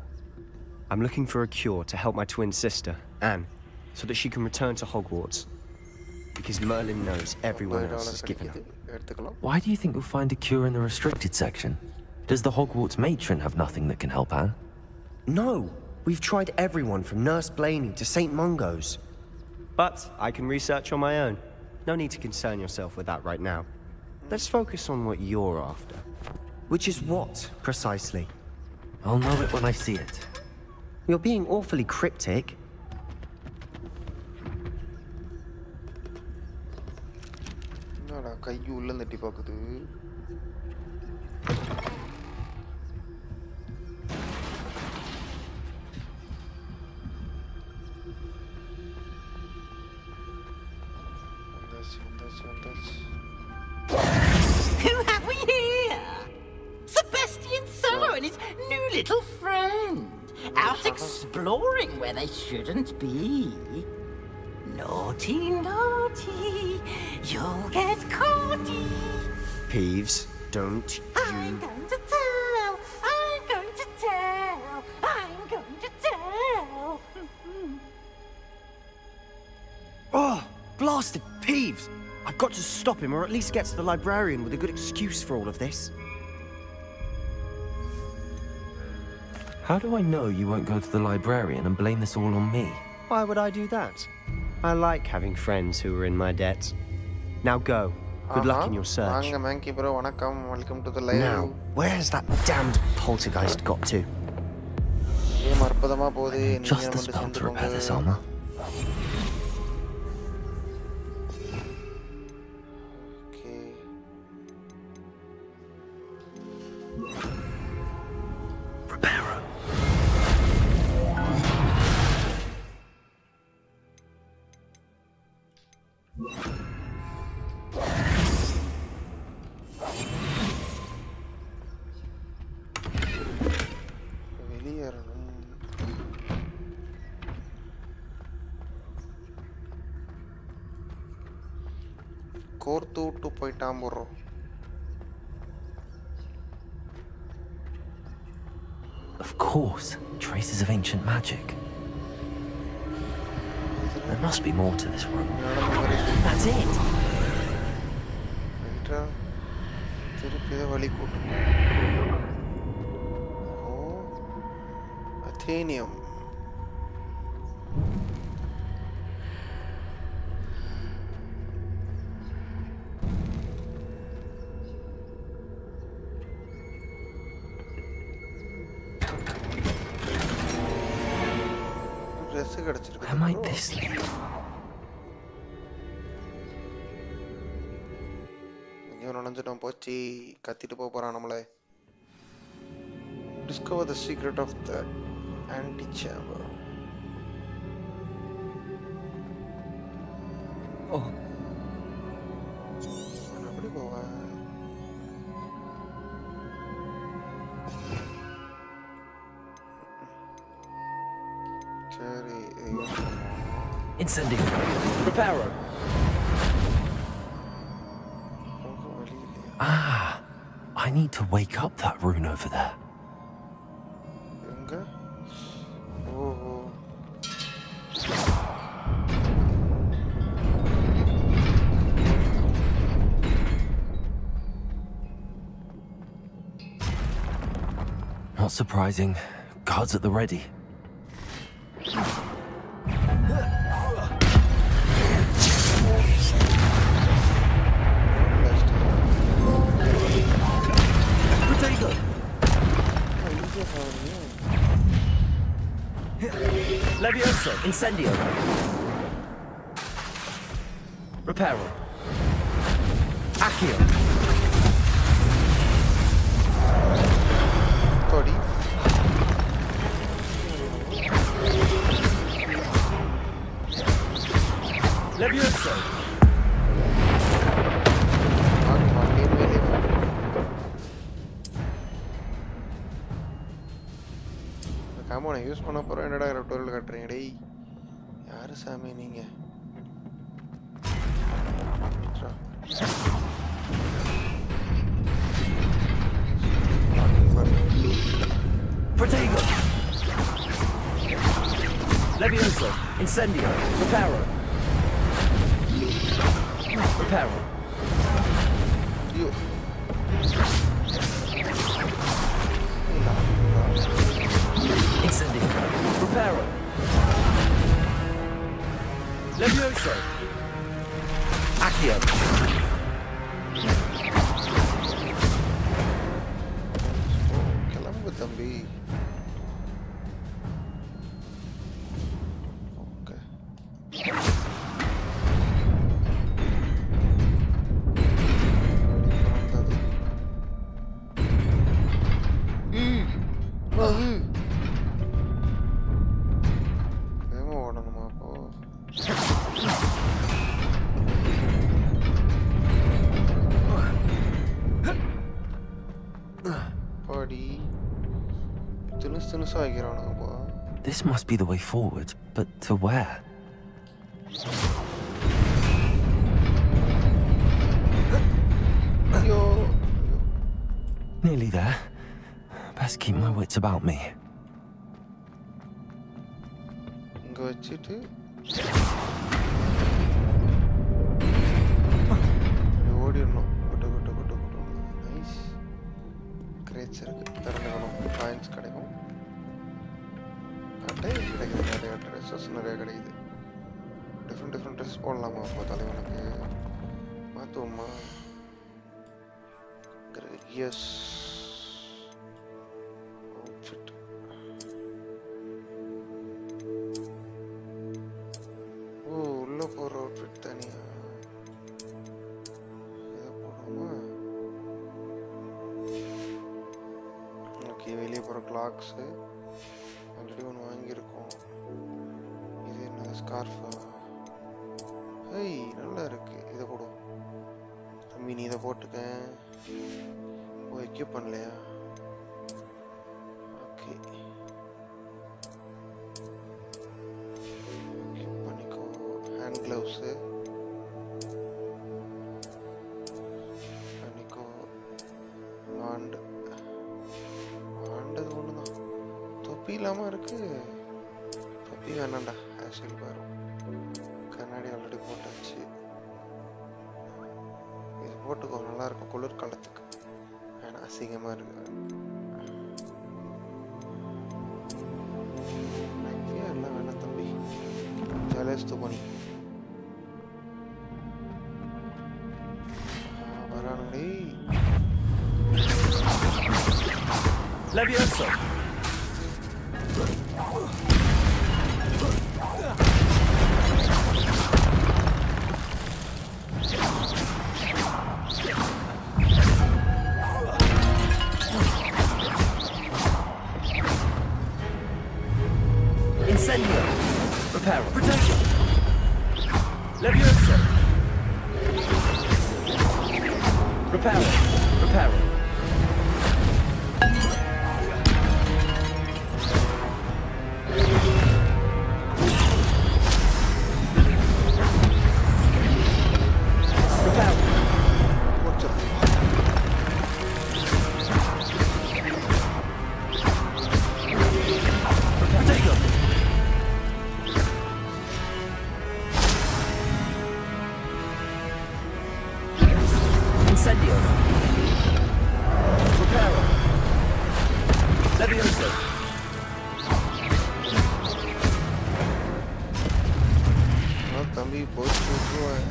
I'm looking for a cure to help my twin sister, Anne, so that she can return to Hogwarts. Because Merlin knows everyone else has given up. Why do you think you'll find a cure in the restricted section? Does the Hogwarts matron have nothing that can help Anne? No, we've tried everyone from Nurse Blaney to St. Mungo's. But I can research on my own. No need to concern yourself with that right now. Let's focus on what you're after. Which is what, precisely? I'll know it when I see it. You're being awfully cryptic. Who have we here? Sebastian Solo and his new little friend. Out exploring where they shouldn't be. Naughty, naughty. You'll get caughty. Peeves, don't you... I'm going to tell. I'm going to tell. I'm going to tell. Oh, blasted Peeves! I've got to stop him, or at least get to the librarian with a good excuse for all of this. How do I know you won't go to the librarian and blame this all on me? Why would I do that? I like having friends who are in my debt. Now go. Good luck in your search. Now, where has that damned poltergeist got to? Just the spell to repair this armor. Of course, traces of ancient magic. There must be more to this room. That's it. Athenium. Where might this lead? Discover the secret of the antechamber. Oh. Incendio. Reparo. Ah, I need to wake up that rune over there. Not surprising. Guards at the ready. Levioso, incendio. Reparo. Accio. Cody. Levioso. காமோனை use பண்ண போகிறோம். என்னடா tutorial காட்டுறீங்க டேய்? யாரு சாமி நீங்க? Protego! Levioso! Incendio! Reparo! Reparo! Incendio! Reparo! Levioso! Accio! கிளம்பு தம்பி. This must be the way forward, but to where? Nearly there. Best keep my wits about me. நிறைய கிடைக்குது. டிஃப்ரெண்ட் ட்ரெஸ் போடலாமா அப்போ தலைவனுக்கு? மாற்றுவோமா? S outfit. ஓ, உள்ள போகிற அவுட்ஃபிட் தனியா இதை போடுவோமா? ஓகே, வெளியே போகிற கிளாக்ஸு ஆல்ரெடி ஒன்று வாங்கியிருக்கோம். இது என்ன ஸ்கார்ஃபா? ஐய், நல்லா இருக்கு. இதை போடுவோம் தம்பி. நீ இதை போட்டுக்க. ஓ, எக்யூப் பண்ணலையா? ஓகே, எக்யூப் பண்ணிக்கோ. ஹேண்ட் க்ளவுஸு பண்ணிக்கோ. வாண்டது ஒன்று தான். தொப்பி இல்லாமல் இருக்கு. தொப்பி வேணாண்டா. ஆக்சுவல் பாரு, கண்ணாடி ஆல்ரெடி போட்டாச்சு. இது போட்டுக்கோ, நல்லா இருக்கும் குளிர்காலத்துக்கு. வேணா, அசிங்கமாக இருக்கு. எல்லாம் வேணாம் தம்பி. ஜலேஸ்து பண்ணி வரானுடே. Levioso! Incendio! Reparo! Protego! Levioso! Reparo! Reparo! Incendio! Reparo! Levioso! தம்பி போட்டு விட்டுருவேன்.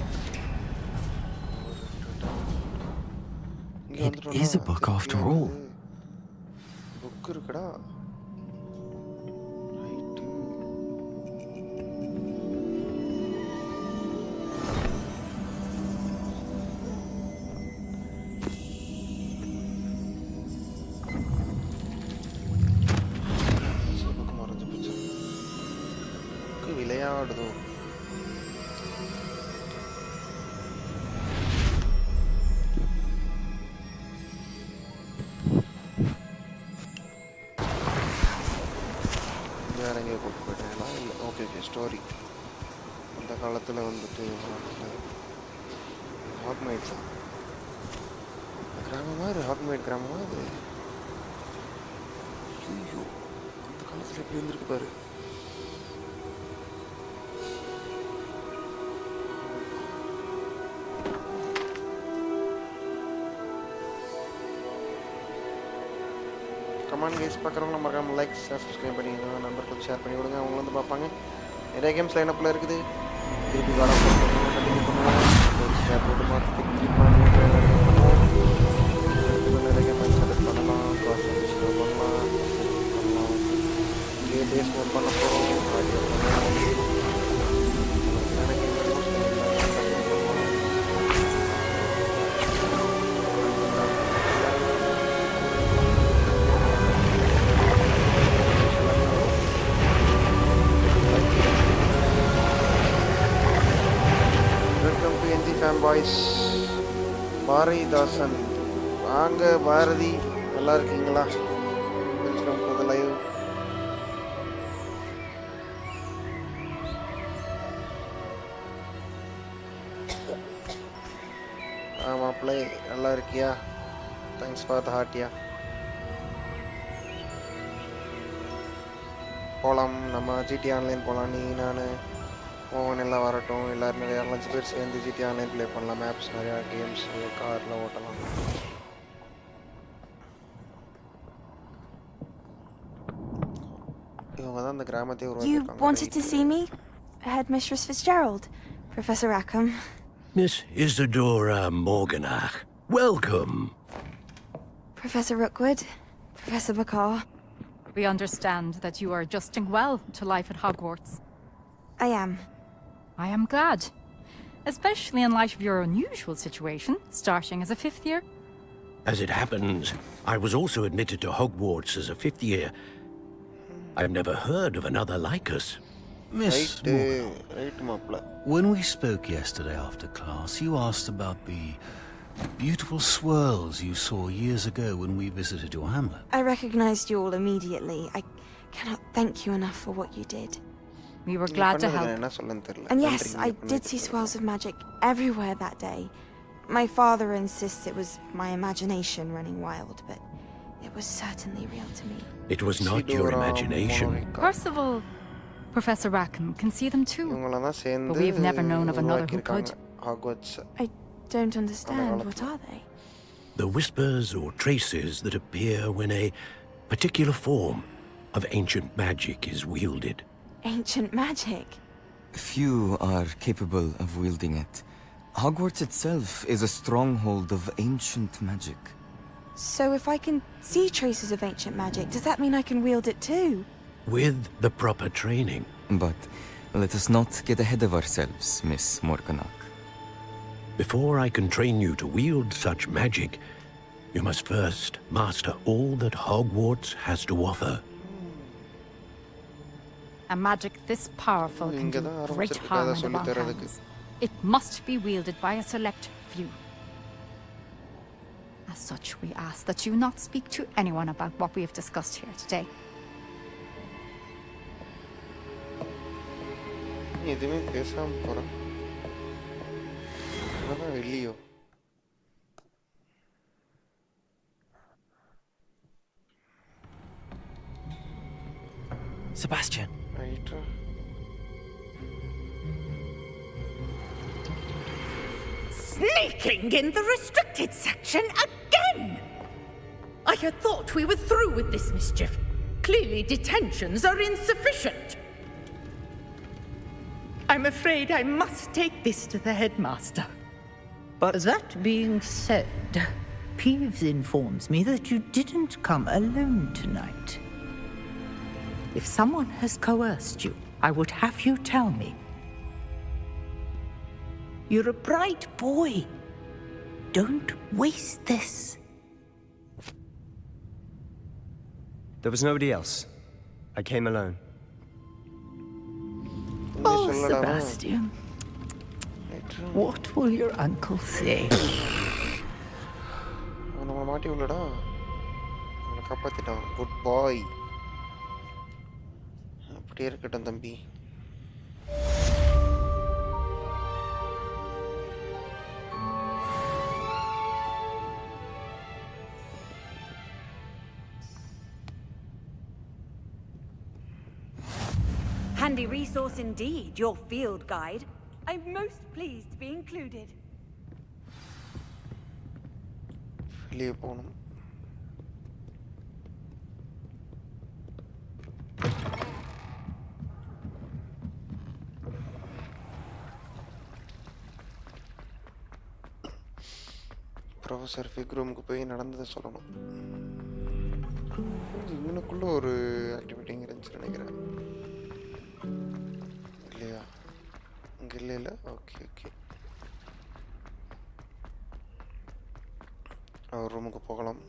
It is a book after all. Book இருக்குடா. விளையாடுதோ? வேற எங்கேயோ கூப்பிட்டு போயிட்டேங்களா? இல்லை, ஓகே ஓகே. ஸ்டோரி அந்த காலத்தில் வந்துட்டு ஹாக்மைட்ஸ் கிராமமா இது? ஹாக்மைட் கிராமமா இது? ஐயோ, அந்த காலத்தில் எப்படி இருந்திருக்கு பாரு. கமெண்ட் கேஸ் பார்க்குறவங்க மறக்காம லைக் சப்ஸ்கிரைப் பண்ணிடுங்க, நம்பருக்கு ஷேர் பண்ணி விடுங்க, அவங்க வந்து பார்ப்பாங்க. நிறைய கேம்ஸ் லைனப்பில் இருக்குது. திருப்பி கார்டு கண்டினியூ பண்ணுவோம். போட்டு மாற்றி நிறைய கேம் செலக்ட் பண்ணலாம், க்ராஸ் பண்ணலாம், இங்கே பேஸ் மோட் பண்ண போகிறோம். ஃபேன் பாய்ஸ், பாரதிதாசன் வாங்க. பாரதி நல்லா இருக்கீங்களா? Welcome to the live. மாப்பிள்ளை நல்லா இருக்கியா? தேங்க்ஸ் ஃபார் த ஹார்ட்டியா. போகலாம், நம்ம ஜிடி ஆன்லைன் போகலாம். நீ நான் ஓவன் எல்லாம் வரட்டும். எல்லோரும் நிறையா 5 பேர் சேர்ந்து ஜிடி ஆன்லைன் ப்ளே பண்ணலாம். மேப்ஸ் நிறையா, கேம்ஸ், கார்லாம் ஓட்டலாம். இவங்க தான் இந்த கிராமத்தையே உருவாக்கியிருக்காங்க. You wanted to see me? Headmistress Fitzgerald, Professor Rackham. Miss Isadora Morganach, welcome. Professor Rookwood, Professor Bakar. We understand that you are adjusting well to life at Hogwarts. I am. I am glad. Especially in light of your unusual situation, starting as a 5th year. As it happens, I was also admitted to Hogwarts as a 5th year. I've never heard of another like us. Miss Morgan, when we spoke yesterday after class, you asked about the beautiful swirls you saw years ago when we visited your hamlet. I recognized you all immediately. I cannot thank you enough for what you did. We were glad to help. And yes, I did see swirls of magic everywhere that day. My father insists it was my imagination running wild, but it was certainly real to me. It was not your imagination. Percival, Professor Rackham can see them too. But we've never known of another who could. I don't understand. What are they? The whispers or traces that appear when a particular form of ancient magic is wielded. Ancient magic? Few are capable of wielding it. Hogwarts itself is a stronghold of ancient magic. So if I can see traces of ancient magic, does that mean I can wield it too? With the proper training. But let us not get ahead of ourselves, Miss Morganach. Before I can train you to wield such magic, you must first master all that Hogwarts has to offer. A magic this powerful can do great harm in the wrong hands. It must be wielded by a select few. As such, we ask that you not speak to anyone about what we have discussed here today. Sebastian. Sneaking in the restricted section again! I had thought we were through with this mischief. Clearly detentions are insufficient. I'm afraid I must take this to the headmaster. But that being said, Peeves informs me that you didn't come alone tonight. If someone has coerced you, I would have you tell me. You're a bright boy. Don't waste this. There was nobody else. I came alone. Oh, Sebastian. What will your uncle say? Good boy. அப்படியே இருக்கட்டும் தம்பி. handy resource indeed, your field guide. I'm most pleased to be included. வெளியே போகணும். Professor ஃபிக் ரூமுக்கு போய் நடந்ததை சொல்லணும். இவனுக்குள்ள ஒரு ஆக்டிவிட்டிங்க இருந்துச்சு நினைக்கிறேன். இல்லையா? இங்கே இல்லை. ஓகே ஓகே, அவர் ரூமுக்கு போகலாம்.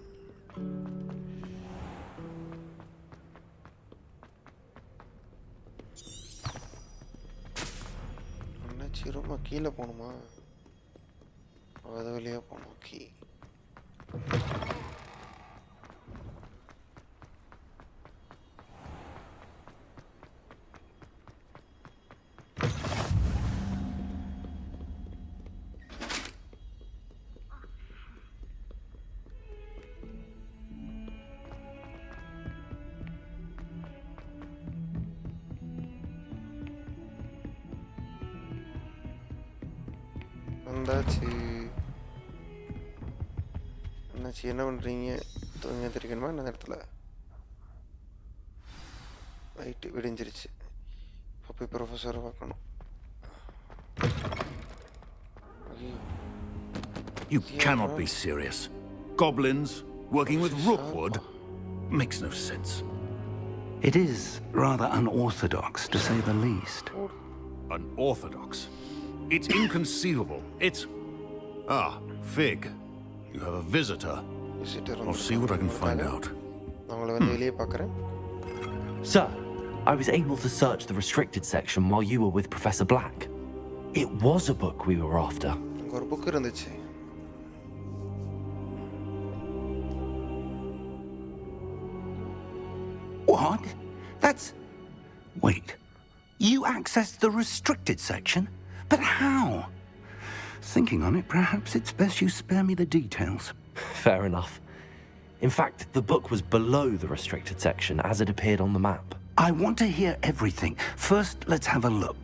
என்னாச்சு? ரூமா கீழே போகணுமா? அது வழியாக போகணும். ஓகே, வந்தாச்சு. என்னாச்சு? என்ன பண்ணுறீங்க? தூங்க தெரியுமா இந்த இடத்துல? ரைட்டு, விடிஞ்சிருச்சு. இப்போ போய் ப்ரொஃபஸரை பார்க்கணும். You cannot be serious. Goblins working with Rookwood makes no sense. It is rather unorthodox, to say the least. Unorthodox? It's inconceivable. It's... Ah, Fig. You have a visitor. I'll see what I can find out. Sir, I was able to search the restricted section while you were with Professor Black. It was a book we were after. What? That's... Wait. You accessed the restricted section? But how? Thinking on it, perhaps it's best you spare me the details. Fair enough. In fact, the book was below the restricted section as it appeared on the map. I want to hear everything. First, let's have a look.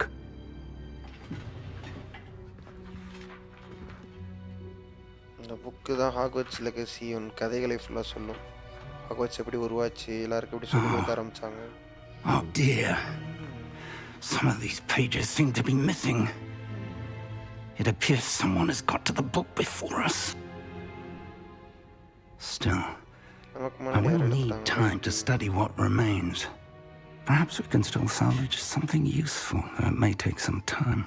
இந்த book தான் Hogwarts legacy. உன் கதைகளை ஃபுல்லாக சொல்லும். Hogwarts எப்படி உருவாச்சு, எல்லாருக்கும் எப்படி சொல்லி கொடுக்க ஆரம்பிச்சாங்க. Oh dear. Some of these pages seem to be missing. It appears someone has got to the book before us. Still, I will need time to study what remains. Perhaps we can still salvage something useful, though it may take some time.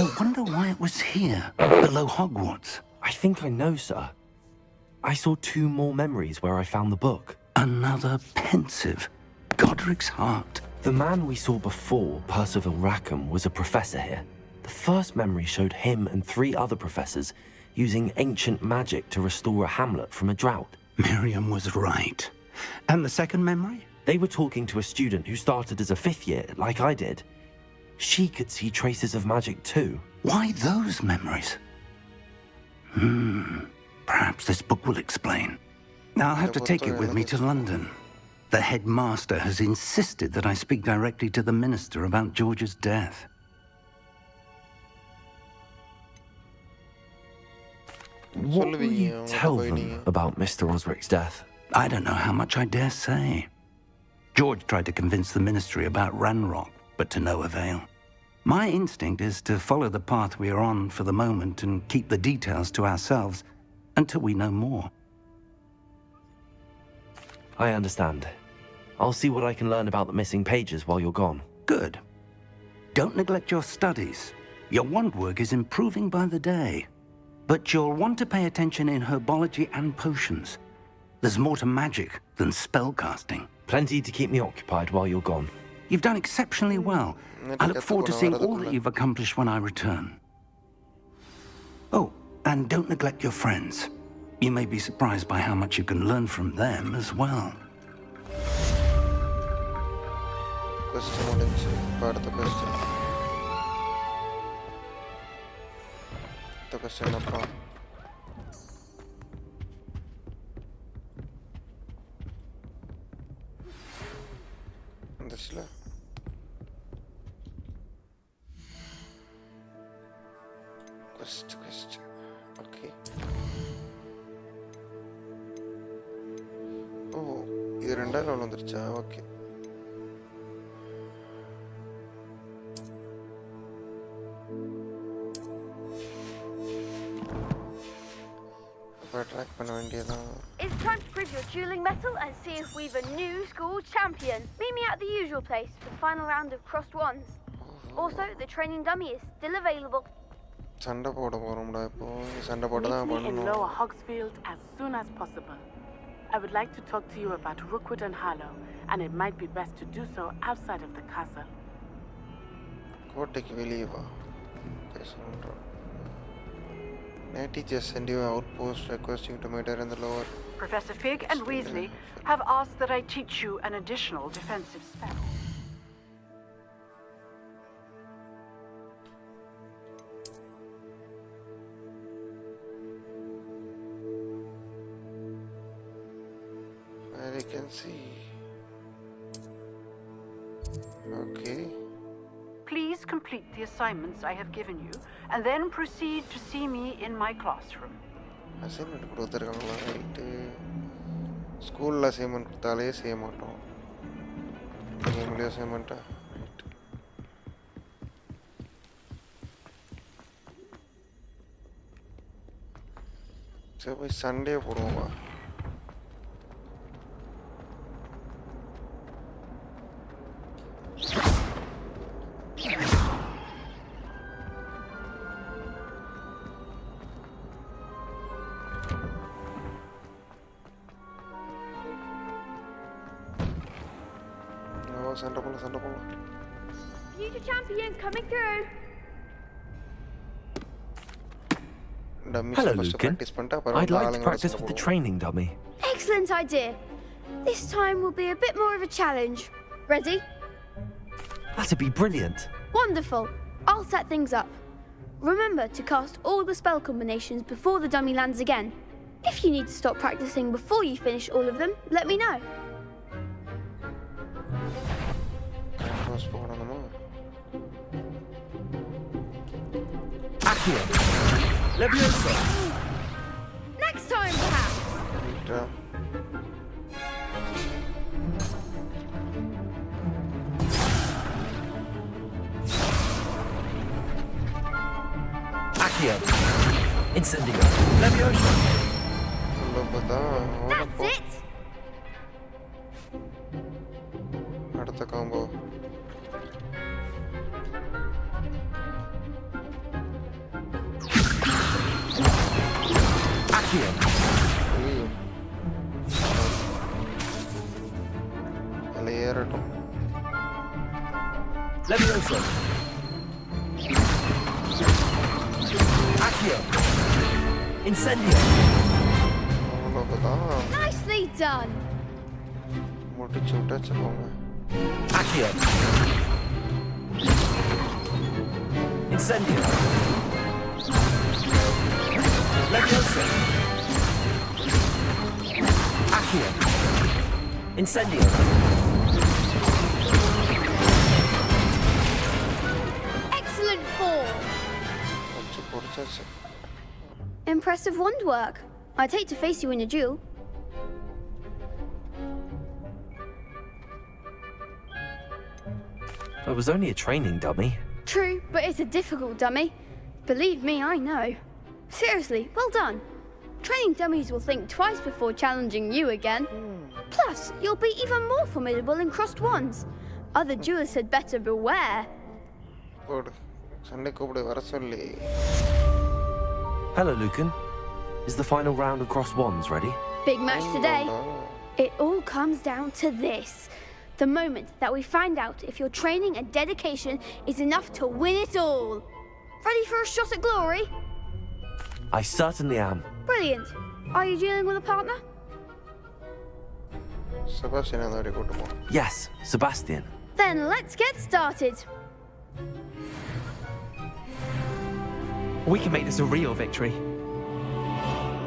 I wonder why it was here, below Hogwarts. I think I know, sir. I saw 2 more memories where I found the book. Another pensive Godric's heart. The man we saw before, Percival Rackham, was a professor here. The first memory showed him and 3 other professors using ancient magic to restore a hamlet from a drought. Miriam was right. And the second memory? They were talking to a student who started as a 5th year, like I did. She could see traces of magic too. Why those memories? Perhaps this book will explain. I'll have to take it with me to London. The headmaster has insisted that I speak directly to the minister about George's death. What will you tell them about Mr. Osric's death? I don't know how much I dare say. George tried to convince the ministry about Ranrock, but to no avail. My instinct is to follow the path we are on for the moment and keep the details to ourselves until we know more. I understand. I'll see what I can learn about the missing pages while you're gone. Good. Don't neglect your studies. Your wand work is improving by the day. But you'll want to pay attention in herbology and potions. There's more to magic than spellcasting. Plenty to keep me occupied while you're gone. You've done exceptionally well. I look forward to seeing all that you've accomplished when I return. Oh, and don't neglect your friends. You may be surprised by how much you can learn from them as well. Question முடிஞ்சு. அடுத்த question. அடுத்த question அப்பா. வந்துச்சுல quest okay ஓ இது ரெண்டாவது level வந்துருச்சா okay track பண்ண வேண்டியதான் It's time to prove your dueling mettle and see if we've a new school champion. Meet me at the usual place for the final round of crossed wands. Also, the training dummy is still available. சண்டை போட போறோம்டா இப்போ சண்டை போட தான் Meet me in பண்ணனும் Lower Hogsfield as soon as possible. I would like to talk to you about Rookwood and Harlow, and it might be best to do so outside of the castle. கோட்டைக்கு வெளியே வா பேசணும் Nithi just sent you an outpost requesting to meet her in the lower. Professor Fig and Weasley have asked that I teach you an additional defensive spell. As you can see. Okay. Please complete the assignments I have given you, and then proceed to see me in my classroom. Assignment கொடுத்திருக்காங்களா right ஸ்கூல்ல assignment கொடுத்தாலே செய்ய மாட்டோம் கேம்ல அசைன்மென்ட்டா right சரி போய் Sunday போடுவோம் வா Future champion coming through. Hello, Lucan. I'd like to practice with the training dummy. Excellent idea. This time will be a bit more of a challenge. Ready? That'd be brilliant. Wonderful. I'll set things up. Remember to cast all the spell combinations before the dummy lands again. If you need to stop practicing before you finish all of them, let me know. Accio. Leviosa. Next time, perhaps. Accio. Incendio. Leviosa. That's it. அடுத்த combo Accio. ஏறட்டும் Leviosa. Accio. Incendio. அவ்வளவுதான் Nicely done. முடிச்சு விட்டாச்சு போங்க Accio. Incendio. Leviosa. Accio. Incendio. Excellent form. Impressive wand work. I'd hate to face you in a duel. It was only a training dummy. True, but it's a difficult dummy. Believe me, I know. Seriously, well done. Training dummies will think twice before challenging you again. Plus, you'll be even more formidable in crossed wands. Other duelists had better beware. Hello, Lucan. Is the final round of crossed wands ready? Big match today. It all comes down to this. The moment that we find out if your training and dedication is enough to win it all. Ready for a shot at glory? I certainly am. Brilliant. Are you dealing with a partner? Sebastian. Yes, Sebastian. Then let's get started. We can make this a real victory.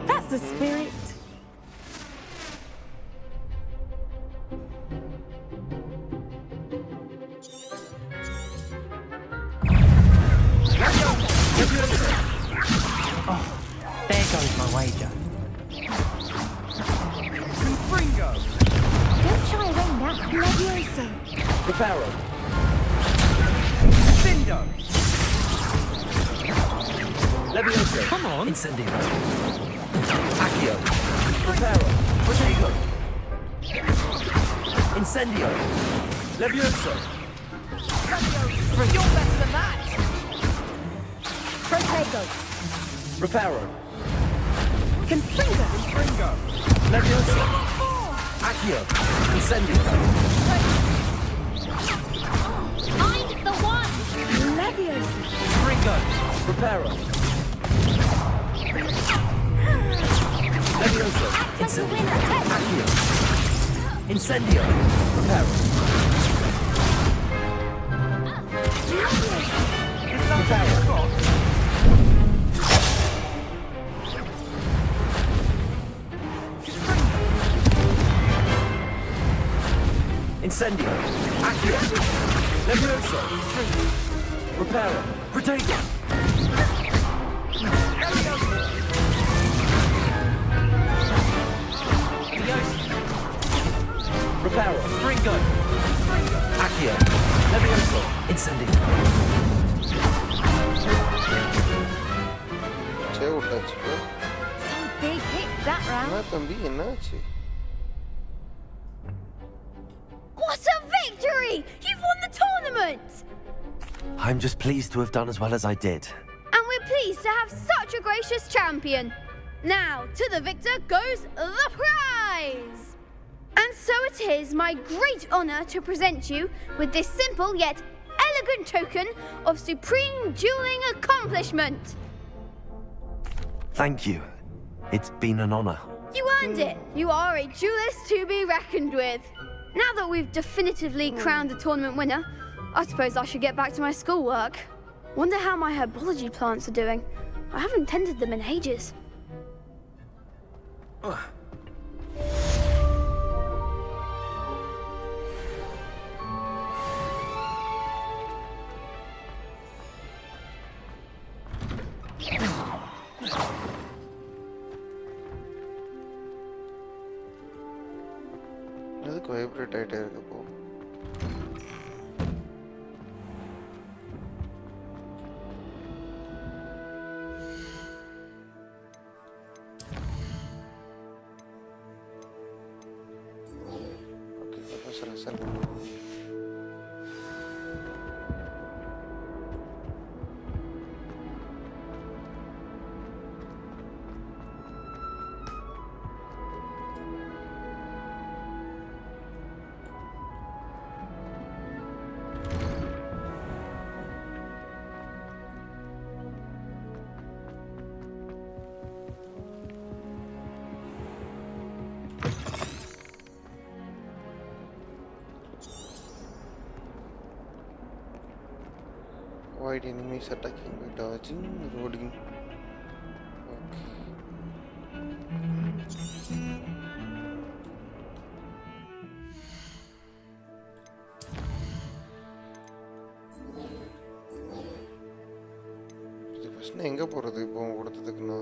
That's the spirit. so's my wager. Bringo! Don't shy away now. Levioso. Reparo. Cindo! Levioso. Come on. Incendio. Accio. Reparo. Protego. Incendio. Levioso. You're better than that! Protego! Reparo. Confringo! Bringo! Levioso. Accio. Incendio. Find the one! Leviosa! Bringo. Reparo. Levioso. Incendio. Accio. Incendio. Reparo. Reparo. Incendio. Accio. Levioso. Reparo. Protego. Reparo. Bringo. Accio. Levioso. Incendio. சே விட்டாச்சு Some big hits that round. என்ன தம்பி என்னாச்சு What a victory! You've won the tournament! I'm just pleased to have done as well as I did. And we're pleased to have such a gracious champion. Now, to the victor goes the prize! And so it is my great honor to present you with this simple yet elegant token of supreme dueling accomplishment. Thank you. It's been an honor. You earned it. You are a duelist to be reckoned with. Now that we've definitively crowned the tournament winner, I suppose I should get back to my schoolwork. Wonder how my herbology plants are doing. I haven't tended them in ages. எதுக்கு vibrate ஆகிட்டே இருக்கு இப்போ okay professor அசல் Avoid enemies attacking by dodging, rolling. Okay. இது பிரச்சனை எங்க போறது இப்போ கொடுத்ததுக்குன்னா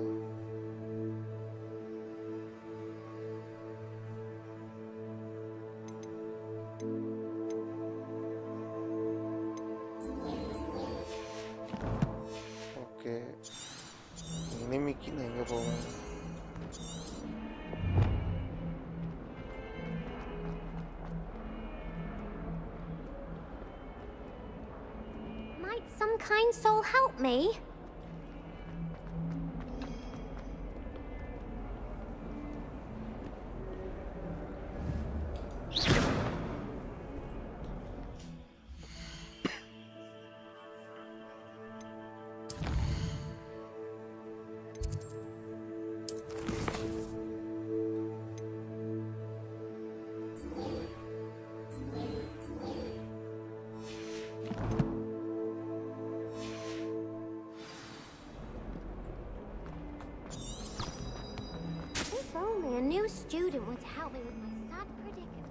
இனிமைக்கு நான் எங்க போவேன் Might some kind soul help me? If only a new student were to help me with my sad predicament.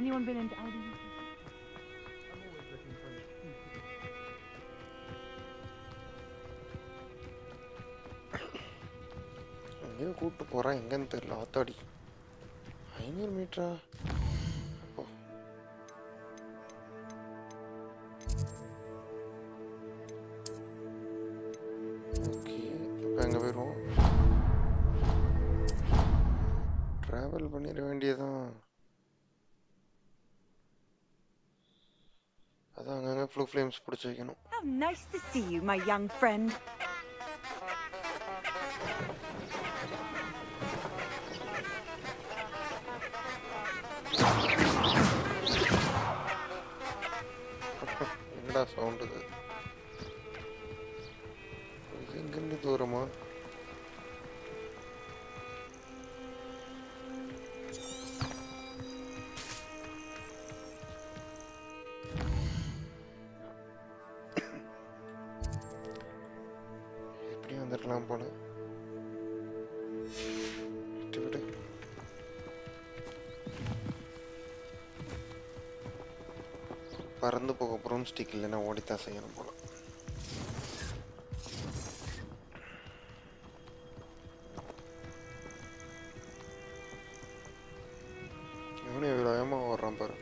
anyone been into Aldi? எங்கேயோ கூப்பிட்டு போகிறான், எங்கன்னு தெரியல. ஆத்தாடி 500 மீட்டரா? அப்போ ஓகே, இப்போ எங்கே போயிடுவோம்? ட்ராவல் பண்ணிட வேண்டியதான். அதான் அங்கங்கே ஃப்ளூ ஃப்ளேம்ஸ் பிடிச்சி வைக்கணும். How nice to see you, my young friend. என்னடா சவுண்டு இது? எங்கேருந்து தூரமா? எப்படி வந்துடலாம் போல. விட்டு விடு. பறந்து போக ப்ரூம் ஸ்டிக் இல்லைன்னா ஓடித்தான் செய்யணும் போல. இவனே விடாயமா ஓடுறான் பாரு.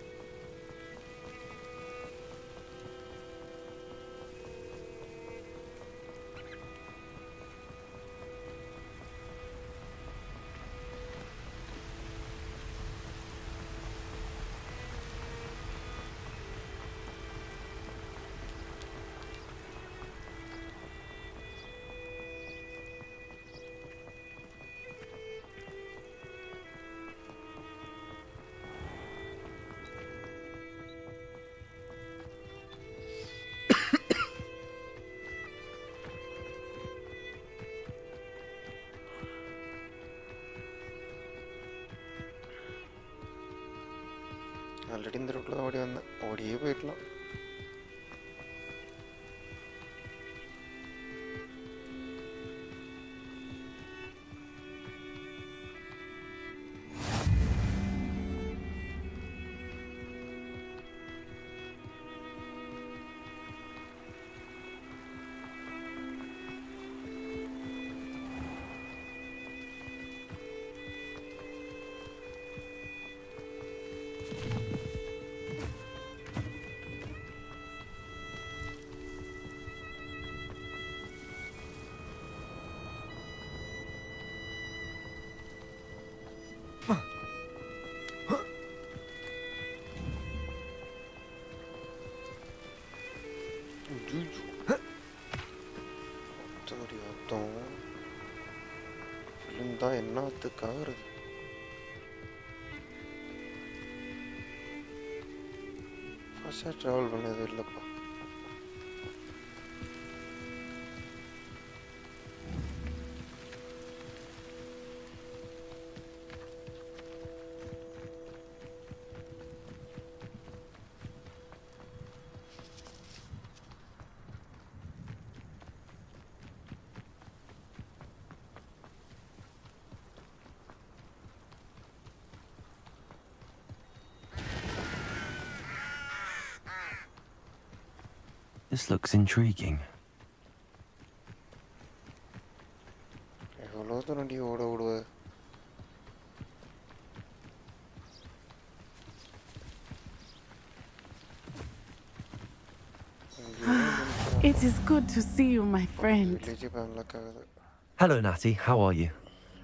ஆல்ரெடி இந்த ரூட்டில் தான் ஓடி வந்தேன், ஓடியே போயிடலாம். விழுந்தா என்னத்துக்காகிறது? ஃபர்ஸ்டாக ட்ராவல் பண்ணது இல்லைப்பா. This looks intriguing. எவ்வளோ தூரம் நீ ஓட விடுவ? It is good to see you, my friend. Hello, Natty. How are you?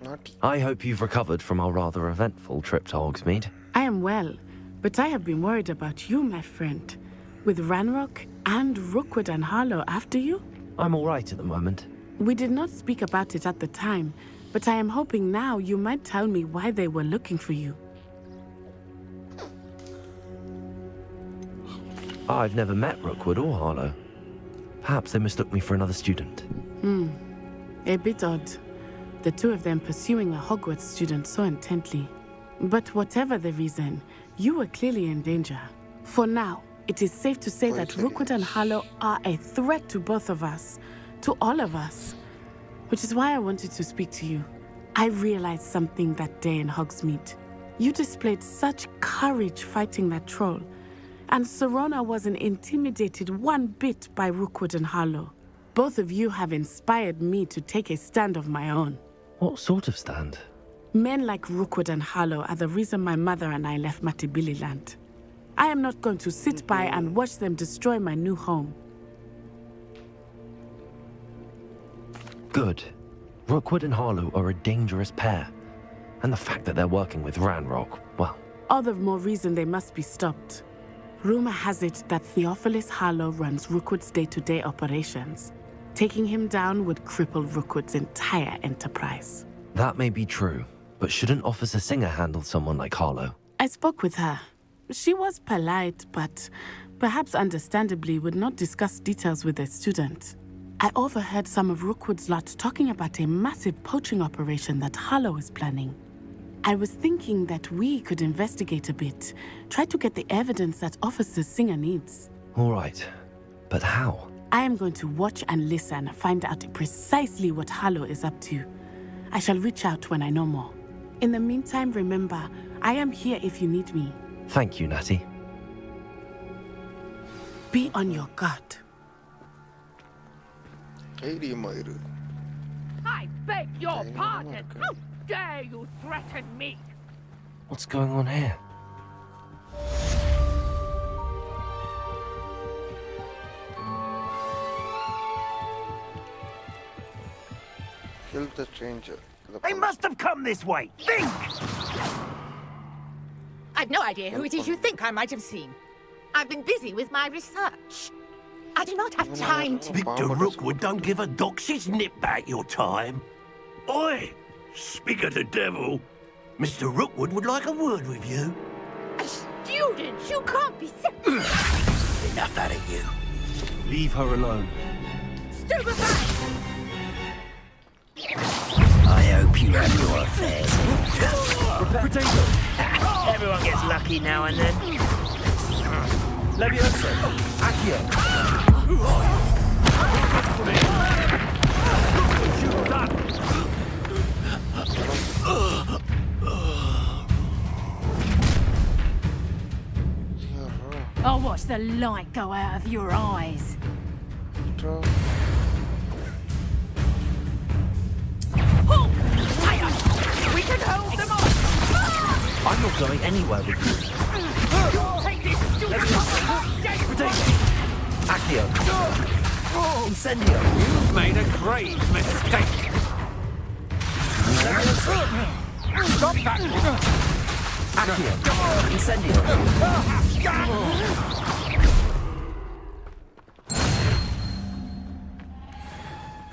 Natty. I hope you've recovered from our rather eventful trip to Hogsmeade. I am well, but I have been worried about you, my friend. With Ranrock and Rookwood and Harlow after you? I'm all right at the moment. We did not speak about it at the time, but I am hoping now you might tell me why they were looking for you. I've never met Rookwood or Harlow. Perhaps they mistook me for another student. A bit odd. The two of them pursuing a Hogwarts student so intently. But whatever the reason, you were clearly in danger. For now, it is safe to say that Rookwood and Harlow are a threat to both of us, to all of us. Which is why I wanted to speak to you. I realized something that day in Hogsmeade. You displayed such courage fighting that troll, and Serona wasn't intimidated one bit by Rookwood and Harlow. Both of you have inspired me to take a stand of my own. What sort of stand? Men like Rookwood and Harlow are the reason my mother and I left Matibili land. I am not going to sit by and watch them destroy my new home. Good. Rookwood and Harlow are a dangerous pair. And the fact that they're working with Ranrock, well... All the more reason they must be stopped. Rumor has it that Theophilus Harlow runs Rookwood's day-to-day operations. Taking him down would cripple Rookwood's entire enterprise. That may be true, but shouldn't Officer Singer handle someone like Harlow? I spoke with her. She was polite, but perhaps understandably would not discuss details with a student. I overheard some of Rookwood's lot talking about a massive poaching operation that Harlow is planning. I was thinking that we could investigate a bit, try to get the evidence that Officer Singer needs. All right, but how? I am going to watch and listen, find out precisely what Harlow is up to. I shall reach out when I know more. In the meantime, remember, I am here if you need me. Thank you, Natty. Be on your guard. I beg your pardon. How dare you threaten me? What's going on here? Kill the stranger. They must have come this way. Think! I've no idea who it is you think I might have seen. I've been busy with my research. I do not have time to... Victor Rookwood don't give a doxy's nip back your time. Oi! Speak of the devil. Mr. Rookwood would like a word with you. A student? You can't be sick. Enough out of you. Leave her alone. Stupefy! I hope you have your affairs. Potato! Everyone gets lucky now and then. Leviosa! Accio! I'll watch the light go out of your eyes. We can hold them off! I'm not going anywhere with you. Take this stupid... Accio! Incendio! You've made a grave mistake. Stop that! Accio! Incendio!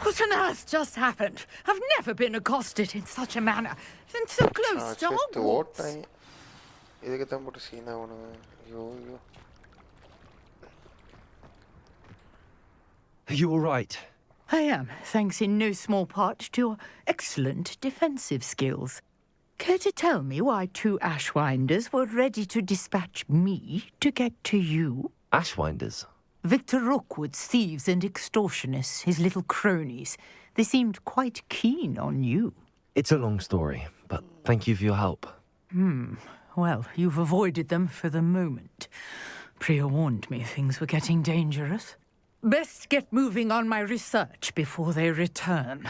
What on earth just happened? I've never been accosted in such a manner. And so close to Hogwarts. Are you all right? I am, thanks in no small part to your excellent defensive skills. Care to tell me why two Ashwinders were ready to dispatch me to get to you? Ashwinders? Victor Rookwood's thieves and extortionists, his little cronies. They seemed quite keen on you. It's a long story, but thank you for your help. Well, you've avoided them for the moment. Priya warned me things were getting dangerous. Best get moving on my research before they return.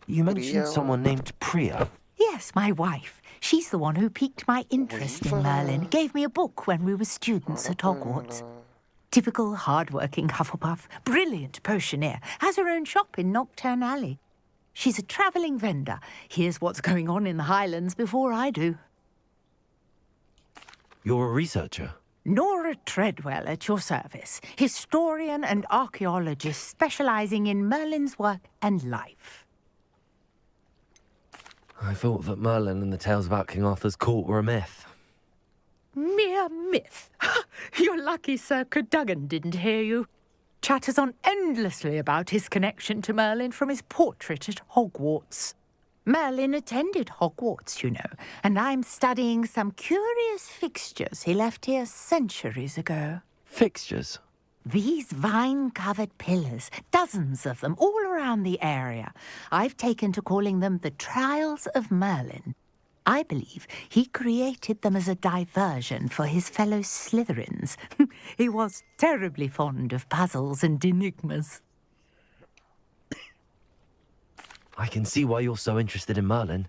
You mentioned someone named Priya. Yes, my wife. She's the one who piqued my interest in Merlin. Gave me a book when we were students at Hogwarts. Typical hard-working Hufflepuff. Brilliant potioneer. Has her own shop in Knockturn Alley. She's a travelling vendor. Hears what's going on in the Highlands before I do. You're a researcher? Nora Treadwell at your service. Historian and archaeologist specialising in Merlin's work and life. I thought that Merlin and the tales about King Arthur's court were a myth. Mere myth. You're lucky Sir Cadogan didn't hear you. Chatters on endlessly about his connection to Merlin from his portrait at Hogwarts. Merlin attended Hogwarts, you know, and I'm studying some curious fixtures he left here centuries ago. Fixtures? These vine-covered pillars, dozens of them, all around the area. I've taken to calling them the Trials of Merlin. I believe he created them as a diversion for his fellow Slytherins. He was terribly fond of puzzles and enigmas. I can see why you're so interested in Merlin.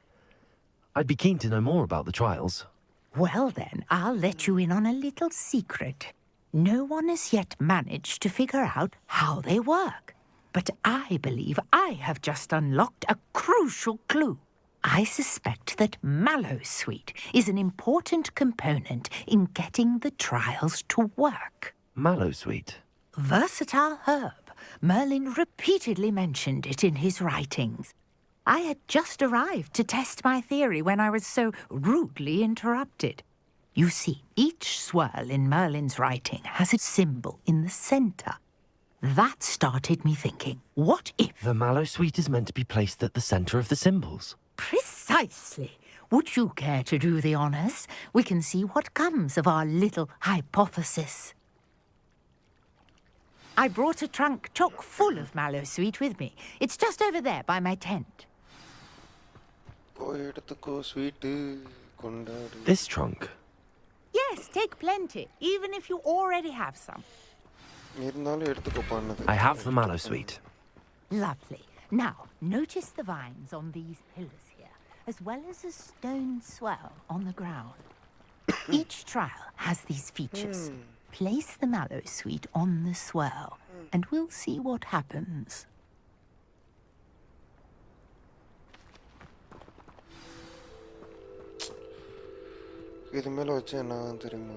I'd be keen to know more about the trials. Well then, I'll let you in on a little secret. No one has yet managed to figure out how they work. But I believe I have just unlocked a crucial clue. I suspect that Mallowsweet is an important component in getting the trials to work. Mallowsweet? Versatile herb. Merlin repeatedly mentioned it in his writings. I had just arrived to test my theory when I was so rudely interrupted. You see, each swirl in Merlin's writing has a symbol in the center. That started me thinking, what if... The Mallowsweet is meant to be placed at the center of the symbols. Precisely. Would you care to do the honors? We can see what comes of our little hypothesis. I brought a trunk chock full of Mallowsweet with me. It's just over there by my tent. This trunk? Yes, take plenty, even if you already have some. I have the Mallowsweet. Lovely. Now, notice the vines on these pillars here, as well as a stone swell on the ground. Each trial has these features. Place the Mallowsweet on the swell, and we'll see what happens. இது மேல வச்சா என்ன தெரியுமா?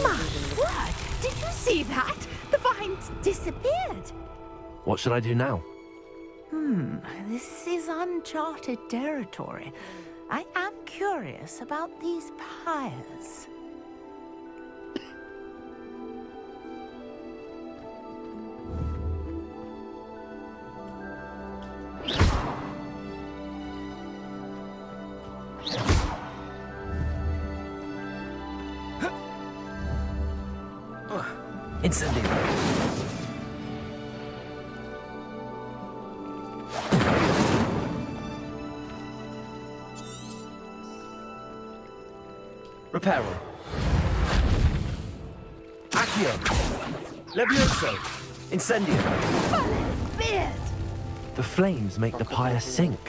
My word! Did you see that? The vines disappeared. What should I do now? This is uncharted territory. I am curious about these pyres. Incendio. Reparo. Accio. Levioso. Incendio. The flames make the pyre sink.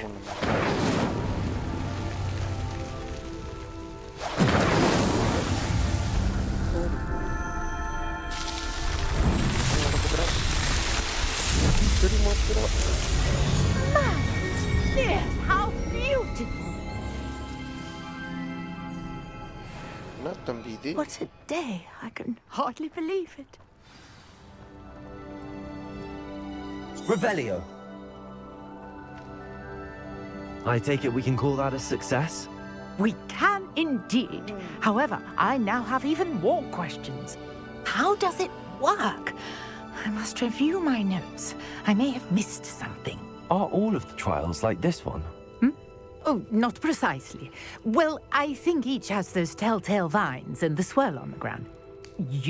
Yes, how beautiful! What a day! I can hardly believe it. Revelio. I take it we can call that a success? We can indeed. However, I now have even more questions. How does it work? I must review my notes. I may have missed something. Are all of the trials like this one? Oh, not precisely. Well, I think each has those telltale vines and the swirl on the ground.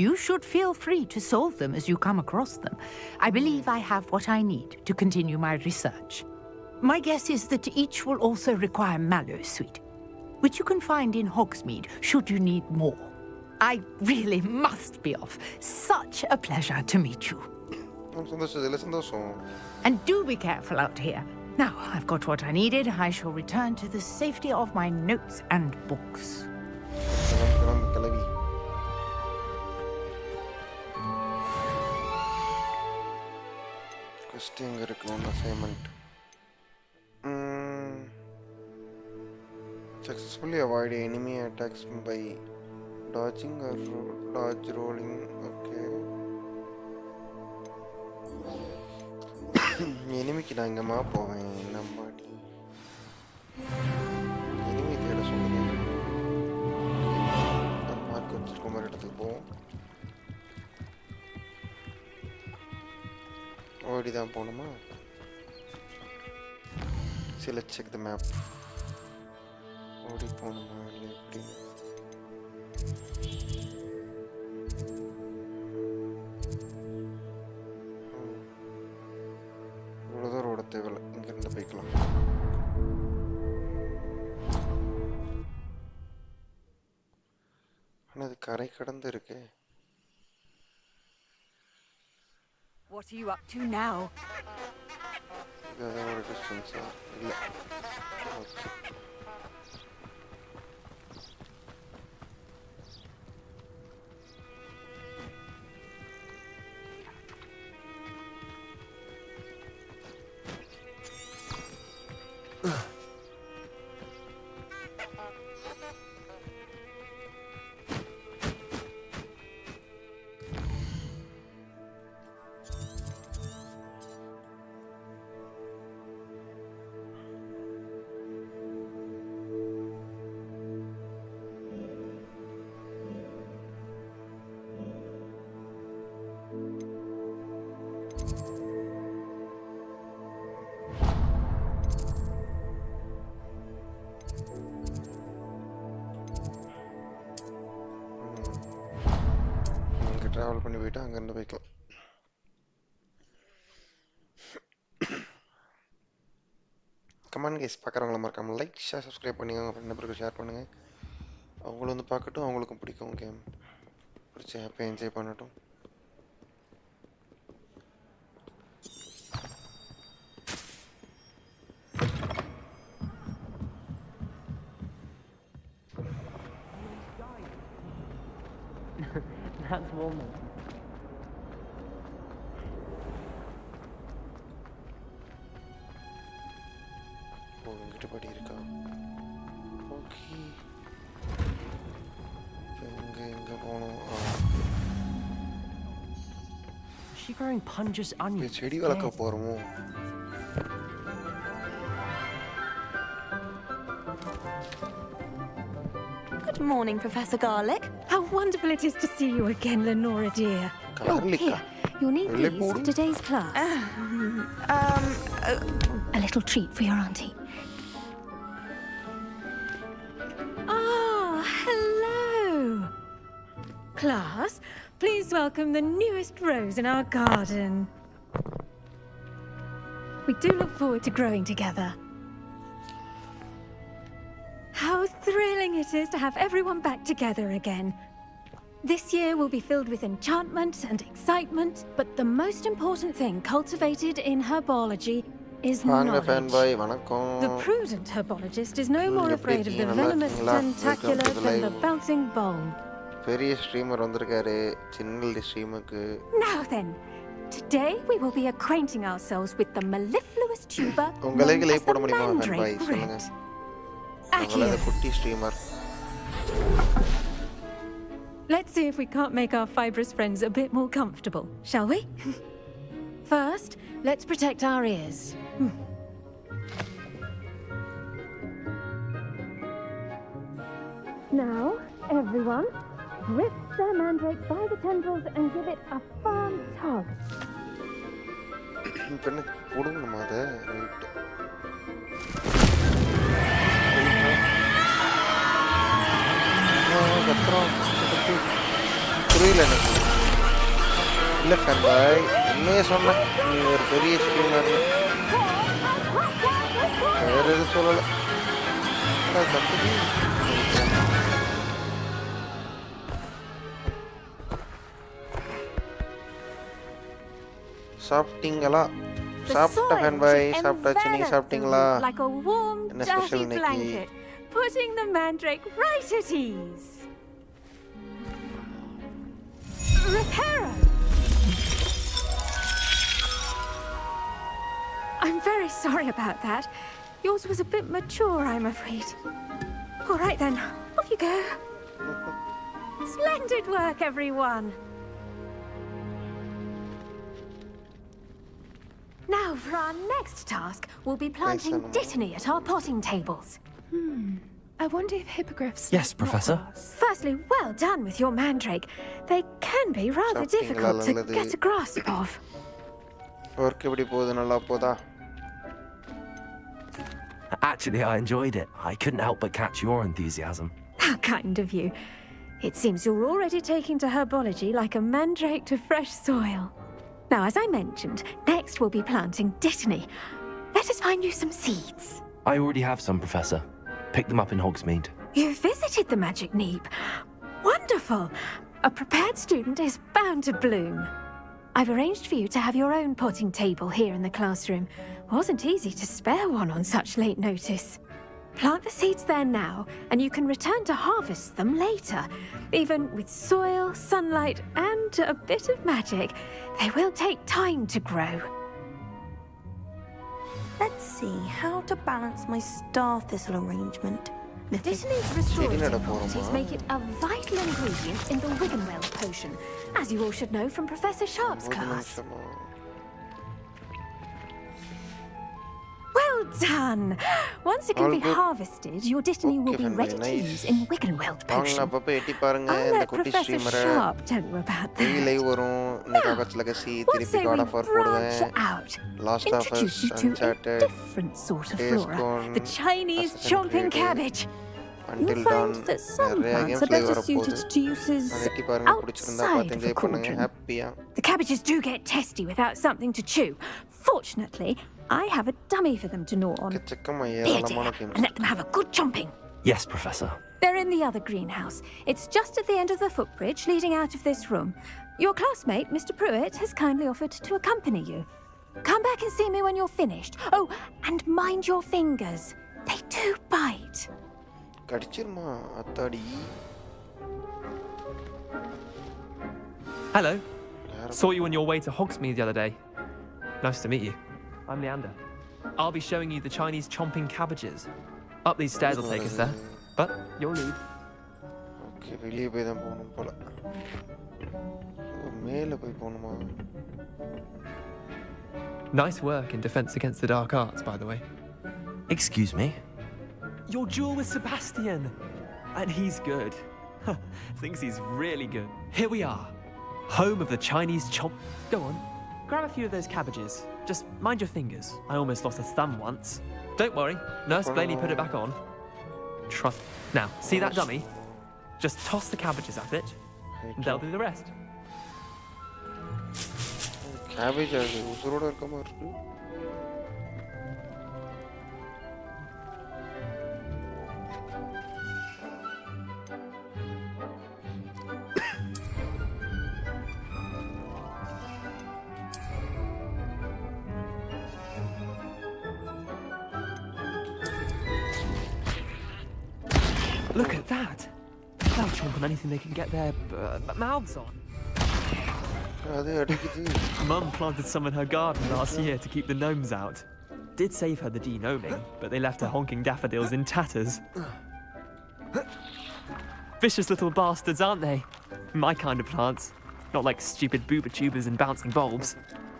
You should feel free to solve them as you come across them. I believe I have what I need to continue my research. My guess is that each will also require Mallowsweet, which you can find in Hogsmeade should you need more. I really must be off. Such a pleasure to meet you. And do be careful out here. Now, I've got what I needed. I shall return to the safety of my notes and books. Successfully avoid enemy attacks by dodging or dodge rolling. Okay. எனிமிக்கு நான் எங்கம்மா போவேன் நம்மாடி enemy தேட சொல்லுங்க mark வச்சிருக்கோம் மாதிரி இடத்துக்கு போவோம் ஓடி தான் போகணுமா சில செக் த மேப் ஓடி போகணுமா இல்லை எப்படி கரை கடந்து இருக்கு. What are you up to now? இது ஒரு டிஸ்டன்ஸா இல்ல. ஓகே. ட்ராவல் பண்ணி போயிட்டு அங்கேருந்து போய்க்கலாம். கமெண்ட் கைஸ், பார்க்குறவங்கள மறக்காம லைக் ஷேர் சப்ஸ்கிரைப் பண்ணிக்கோங்க. அப்புறம் என்ன பிறகு ஷேர் பண்ணுங்கள். அவங்களும் வந்து பார்க்கட்டும், அவங்களுக்கும் பிடிக்கும் கேம், பிடிச்சி ஹாப்பியாக என்ஜாய் பண்ணட்டும். That's warmer. ஓ, இங்கிட்ட படி இருக்கா? ஓகே, எங்க போகணும்? She growing Punja's onions. செடி வளர்க்க போறோமோ? Good morning, Professor Garlick. How wonderful it is to see you again, Lenora dear. Garlic. Here, you'll need these for today's class. A little treat for your auntie. Ah, hello. Class, please welcome the newest rose in our garden. We do look forward to growing together. How thrilling it is to have everyone back together again. This year will be filled with enchantment and excitement, but the most important thing cultivated in herbology is knowledge. The prudent herbologist is no more afraid of the venomous tentacular than the bouncing bulb. Now then, today we will be acquainting ourselves with the mellifluous tuber known as the mandrake root. Let's see if we can't make our fibrous friends a bit more comfortable, shall we? First, let's protect our ears. Now, everyone, grip their mandrake by the tendrils and give it a firm tug. புரியல எனக்கு. இல்லை கண்பாய், உண்மையே சொன்னேன், நீ ஒரு பெரிய streamer, வேற எதுவும் சொல்லலை. சாப்பிட்டீங்களா? சாப்பிட்ட கண்பாய், சாப்பிட்டாச்சு. நீங்க சாப்பிட்டீங்களா? என்ன ஸ்பெஷல் இன்னைக்கு? Putting the mandrake right at ease. Reparo! I'm very sorry about that. Yours was a bit mature, I'm afraid. All right then, off you go. Splendid work, everyone. Now for our next task, we'll be planting dittany at our potting tables. I wonder if hippogriffs... Yes, Professor. Firstly, well done with your mandrake. They can be rather difficult to get a grasp of. Actually, I enjoyed it. I couldn't help but catch your enthusiasm. How kind of you. It seems you're already taking to herbology like a mandrake to fresh soil. Now, as I mentioned, next we'll be planting dittany. Let us find you some seeds. I already have some, Professor. Pick them up in Hogsmeade. You visited the Magic Neep. Wonderful! A prepared student is bound to bloom. I've arranged for you to have your own potting table here in the classroom. Wasn't easy to spare one on such late notice. Plant the seeds there now, and you can return to harvest them later. Even with soil, sunlight, and a bit of magic, they will take time to grow. Let's see how to balance my star thistle arrangement. Vitamin's restorative properties make it a vital ingredient in the Wiggenweld potion, as you all should know from Professor Sharp's class. Well done! Once it can be harvested, your Dittany will be ready to use in Wiggenweld potion. I'll let Professor Sharp tell you about that. Now, what say we branch out? Introduce you to a different sort of flora, the Chinese chomping cabbage. You'll find that some plants are better suited to uses outside of the cauldron. The cabbages do get testy without something to chew. Fortunately, I have a dummy for them to gnaw on. There, dear, and let them have a good chomping. Yes, Professor. They're in the other greenhouse. It's just at the end of the footbridge leading out of this room. Your classmate, Mr. Pruitt, has kindly offered to accompany you. Come back and see me when you're finished. Oh, and mind your fingers. They do bite. Hello. Saw you on your way to Hogsmeade the other day. Nice to meet you. I'm Leander. I'll be showing you the Chinese chomping cabbages. Up these stairs will take us there, but you'll lead. Okay, வெளியே போய் தான் போகணும் போல. மேலே போய் போகணுமா? Nice work in Defense Against the Dark Arts, by the way. Excuse me? Your duel with Sebastian! And he's good. Thinks he's really good. Here we are. Home of the Chinese chomp... Go on. Grab a few of those cabbages. Just mind your fingers. I almost lost a thumb once. Don't worry. Nurse Blaney put it back on. Trust... Now, see that dummy? Just toss the cabbages at it, and they'll do the rest. Cabbage அது உசுரோட இருக்க மாதிரி இருக்கு. Look at that! They'll chomp on anything they can get their mouths on. Mum planted some in her garden last year to keep the gnomes out. Did save her the de-gnoming, but they left her honking daffodils in tatters. Vicious little bastards, aren't they? My kind of plants. Not like stupid booba tubers and bouncing bulbs.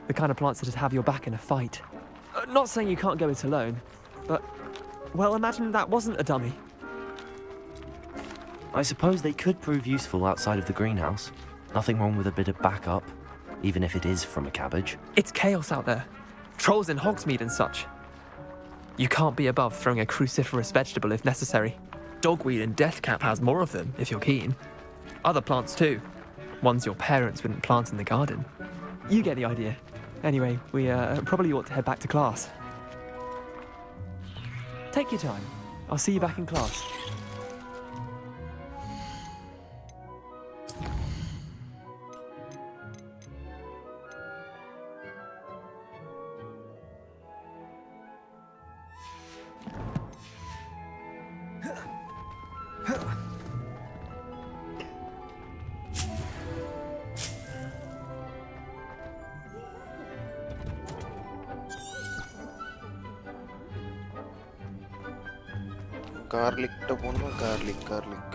The kind of plants that just have your back in a fight. Not saying you can't go it alone, but... Well, imagine that wasn't a dummy. I suppose they could prove useful outside of the greenhouse. Nothing wrong with a bit of backup, even if it is from a cabbage. It's chaos out there. Trolls in Hogsmeade and such. You can't be above throwing a cruciferous vegetable if necessary. Dogweed and deathcap has more of them, if you're keen. Other plants too. Ones your parents wouldn't plant in the garden. You get the idea. Anyway, we probably ought to head back to class. Take your time. I'll see you back in class. Garlic.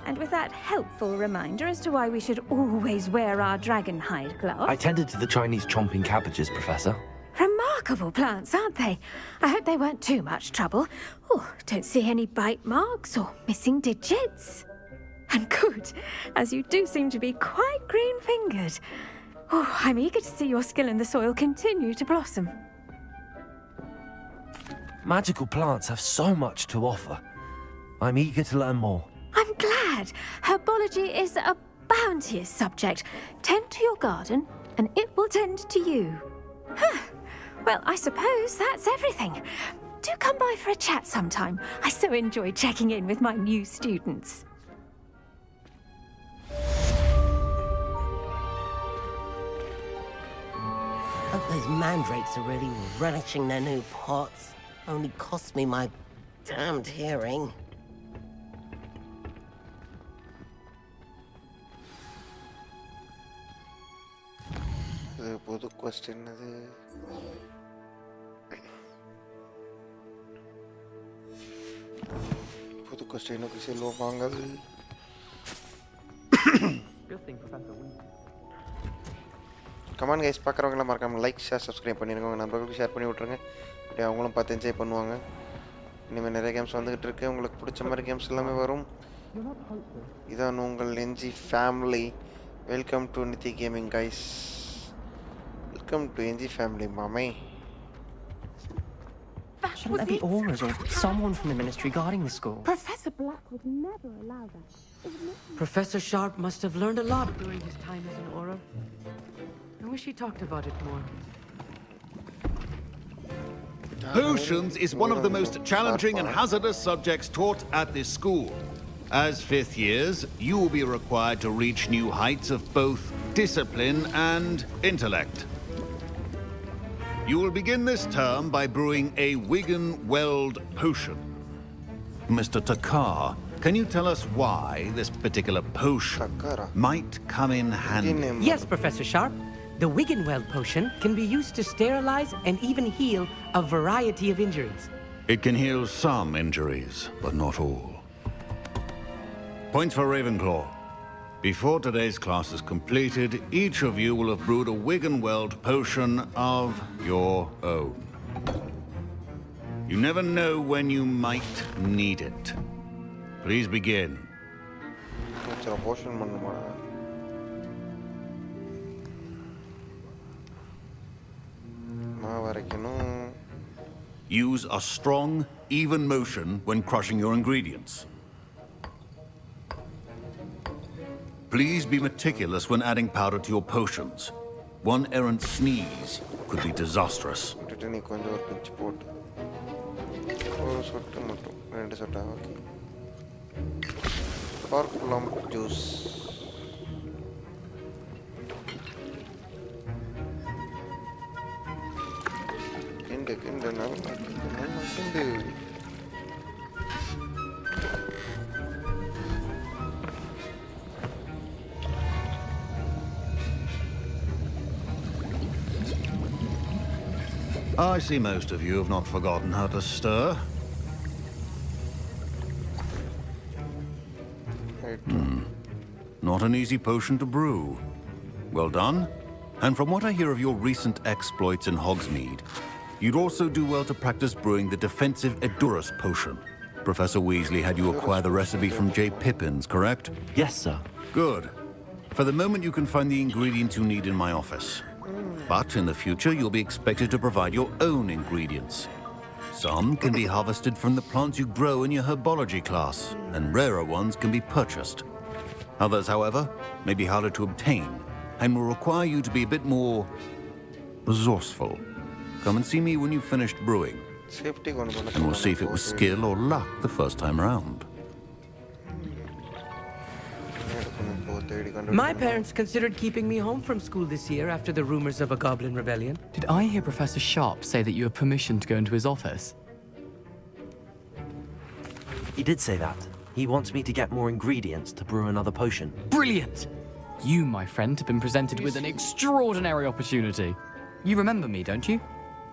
And with that helpful reminder as to why we should always wear our dragon hide gloves. I tended to the Chinese chomping cabbages, Professor. Remarkable plants, aren't they? I hope they weren't too much trouble. Oh, don't see any bite marks or missing digits. And good, as you do seem to be quite green-fingered. Oh, I'm eager to see your skill in the soil continue to blossom. Magical plants have so much to offer. I'm eager to learn more. I'm glad. Herbology is a bounteous subject. Tend to your garden, and it will tend to you. Well, I suppose that's everything. Do come by for a chat sometime. I so enjoy checking in with my new students. Hope those mandrakes are really relishing their new pots. Only cost me my damned hearing. புது question அது. புது questionக்கு செல்வோம் வாங்கள். Comment guys, பார்க்குறவங்களாம் மறக்காம like share subscribe பண்ணிருங்க. உங்கள் நண்பர்களுக்கு share பண்ணி விட்ருங்க. அப்படியே அவங்களும் பார்த்து என்ஜாய் பண்ணுவாங்க. இனிமேல் நிறைய கேம்ஸ் வந்துகிட்டு இருக்கு. உங்களுக்கு பிடிச்ச மாதிரி கேம்ஸ் எல்லாமே வரும். இதான் உங்கள் NG family. Welcome to Nithi gaming guys. Welcome to NG family மாமே. Shouldn't there be auras or someone from the ministry guarding the school? Professor Black would never allow that. Professor Sharp must have learned a lot during his time as an aura. I wish he talked about it more. Potions is one of the most challenging and hazardous subjects taught at this school. As 5th years, you will be required to reach new heights of both discipline and intellect. You will begin this term by brewing a Wigan-Weld potion. Mr. Takar, can you tell us why this particular potion might come in handy? Yes, Professor Sharp. The Wigan-Weld potion can be used to sterilize and even heal a variety of injuries. It can heal some injuries, but not all. Points for Ravenclaw. Before today's class is completed, each of you will have brewed a Wigan-Weld potion of your own. You never know when you might need it. Please begin. Use a strong, even motion when crushing your ingredients. Please be meticulous when adding powder to your potions. One errant sneeze could be disastrous. Spark plum juice. I see most of you have not forgotten how to stir. Not an easy potion to brew. Well done. And from what I hear of your recent exploits in Hogsmeade, you'd also do well to practice brewing the defensive Edurus potion. Professor Weasley had you acquire the recipe from J. Pippin's, correct? Yes, sir. Good. For the moment, you can find the ingredients you need in my office. But in the future, you'll be expected to provide your own ingredients. Some can be harvested from the plants you grow in your herbology class, and rarer ones can be purchased. Others, however, may be harder to obtain, and will require you to be a bit more resourceful. Come and see me when you've finished brewing, and we'll see if it was skill or luck the first time around. My parents considered keeping me home from school this year after the rumors of a goblin rebellion. Did I hear Professor Sharp say that you have permission to go into his office? He did say that. He wants me to get more ingredients to brew another potion. Brilliant! You, my friend, have been presented with an extraordinary opportunity. You remember me, don't you?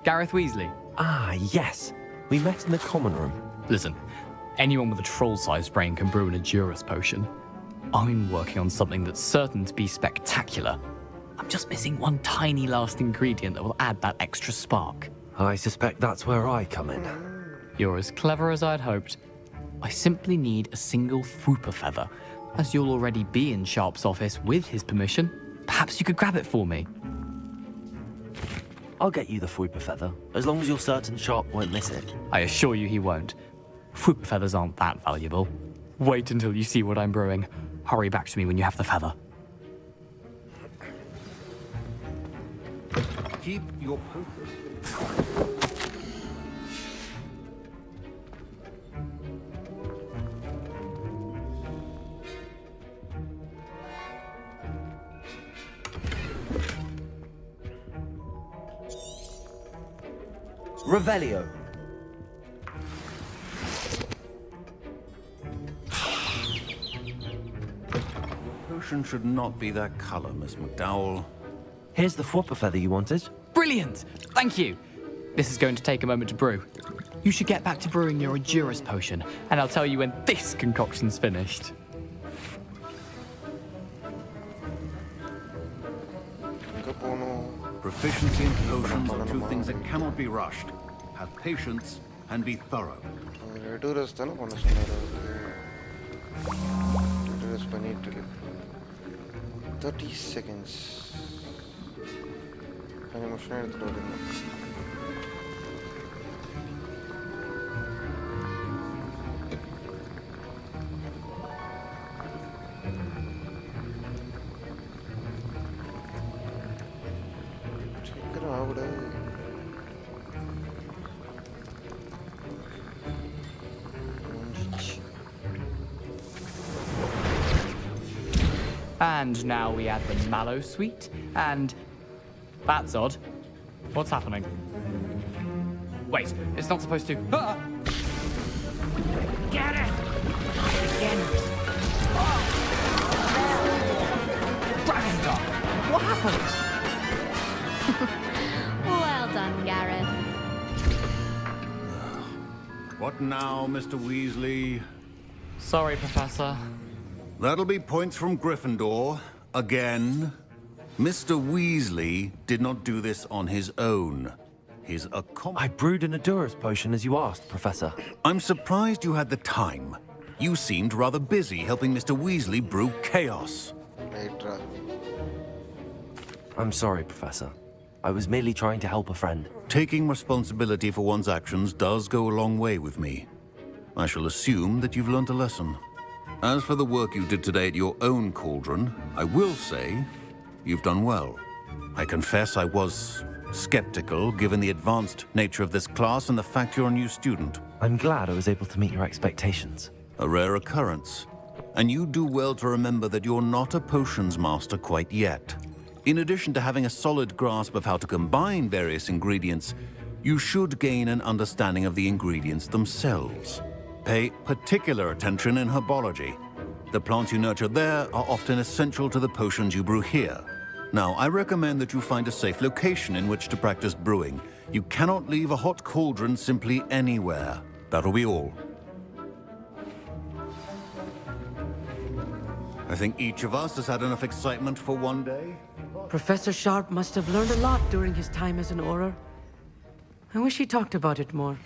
Gareth Weasley. Ah, yes. We met in the common room. Listen, anyone with a troll-sized brain can brew an Edurus potion. I'm working on something that's certain to be spectacular. I'm just missing one tiny last ingredient that will add that extra spark. I suspect that's where I come in. You're as clever as I'd hoped. I simply need a single Fwooper feather. As you'll already be in Sharp's office with his permission, perhaps you could grab it for me. I'll get you the Fwooper feather, as long as you're certain Sharp won't miss it. I assure you he won't. Fwooper feathers aren't that valuable. Wait until you see what I'm brewing. Hurry back to me when you have the feather. Keep your focus. Revelio. Potion should not be that color, Miss McDowell. Here's the Fwopper feather you wanted. Brilliant! Thank you! This is going to take a moment to brew. You should get back to brewing your Endurance potion, and I'll tell you when this concoction's finished. Proficiency in potions are two things that cannot be rushed. Have patience and be thorough. 30 seconds. Emotion எடுத்துட்டு வரணும். சீக்கிரம் ஆகுடா. And now we add the mallow sweet, and that's odd. What's happening? Wait, it's not supposed to. Ah! Get it! Again. Dragon Dog! What happened? Well done, Gareth. What now, Mr. Weasley? Sorry, Professor. That'll be points from Gryffindor. Again. Mr. Weasley did not do this on his own. His I brewed an Endurance potion as you asked, Professor. I'm surprised you had the time. You seemed rather busy helping Mr. Weasley brew chaos. I'm sorry, Professor. I was merely trying to help a friend. Taking responsibility for one's actions does go a long way with me. I shall assume that you've learnt a lesson. As for the work you did today at your own cauldron, I will say you've done well. I confess I was skeptical given the advanced nature of this class and the fact you're a new student. I'm glad I was able to meet your expectations. A rare occurrence. And you do well to remember that you're not a potions master quite yet. In addition to having a solid grasp of how to combine various ingredients, you should gain an understanding of the ingredients themselves. Pay particular attention in herbology. The plants you nurture there are often essential to the potions you brew here. Now, I recommend that you find a safe location in which to practice brewing. You cannot leave a hot cauldron simply anywhere. That'll be all. I think each of us has had enough excitement for one day. Professor Sharp must have learned a lot during his time as an Auror. I wish he talked about it more.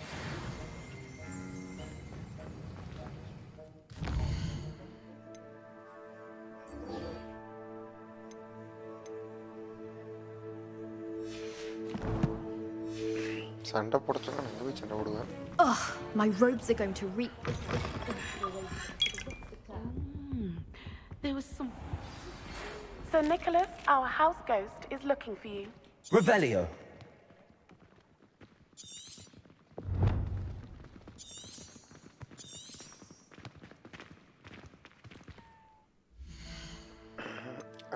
Ugh, my robes are going to reek. There was some... Sir Nicholas, our house ghost, is looking for you. Revelio.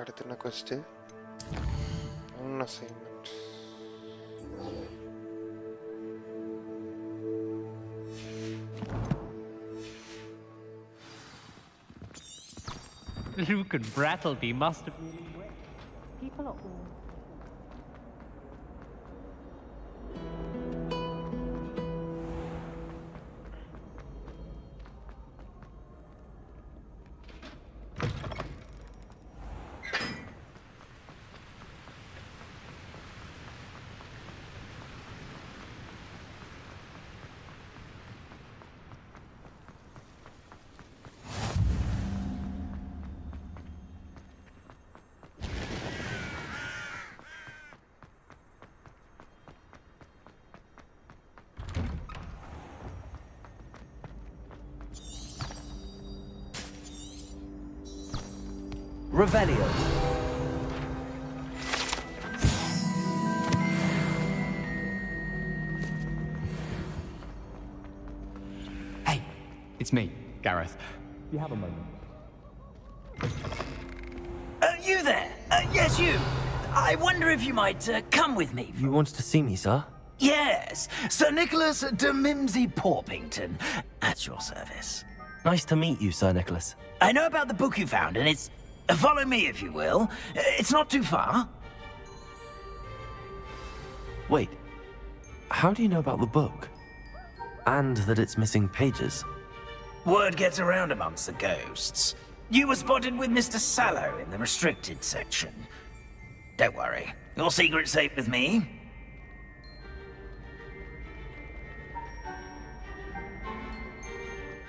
அடுத்து என்ன quest? Assignment. Luke and Brattleby must have... People are all... Revelio. Hey, it's me, Gareth. You have a moment. You there? Yes, you. I wonder if you might come with me. You wanted to see me, sir? Yes, Sir Nicholas de Mimsy Porpington, at your service. Nice to meet you, Sir Nicholas. I know about the book you found, and it's... Follow me, if you will. It's not too far. Wait, how do you know about the book? And that it's missing pages? Word gets around amongst the ghosts. You were spotted with Mr. Sallow in the restricted section. Don't worry, your secret's safe with me.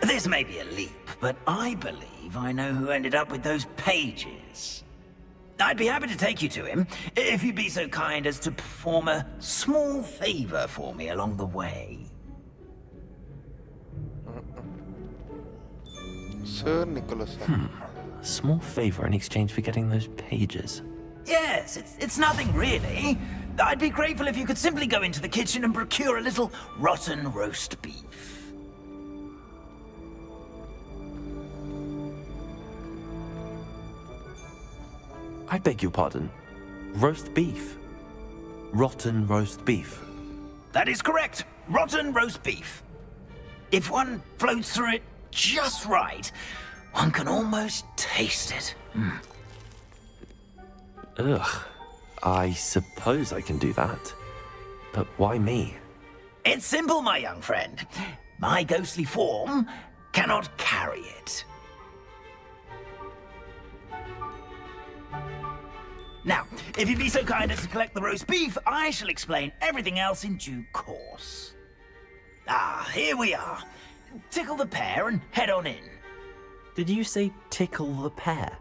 This may be a leap, but I believe I know who ended up with those pages. I'd be happy to take you to him, if you'd be so kind as to perform a small favor for me along the way. Sir Nicholas. A small favor in exchange for getting those pages. Yes, it's nothing really. I'd be grateful if you could simply go into the kitchen and procure a little rotten roast beef. I beg your pardon. Roast beef? Rotten roast beef? That is correct. Rotten roast beef. If one floats through it just right, one can almost taste it. Ugh. I suppose I can do that. But why me? It's simple, my young friend. My ghostly form cannot carry it. Now, if you'd be so kind as to collect the roast beef, I shall explain everything else in due course. Ah, here we are. Tickle the pear and head on in. Did you say tickle the pear?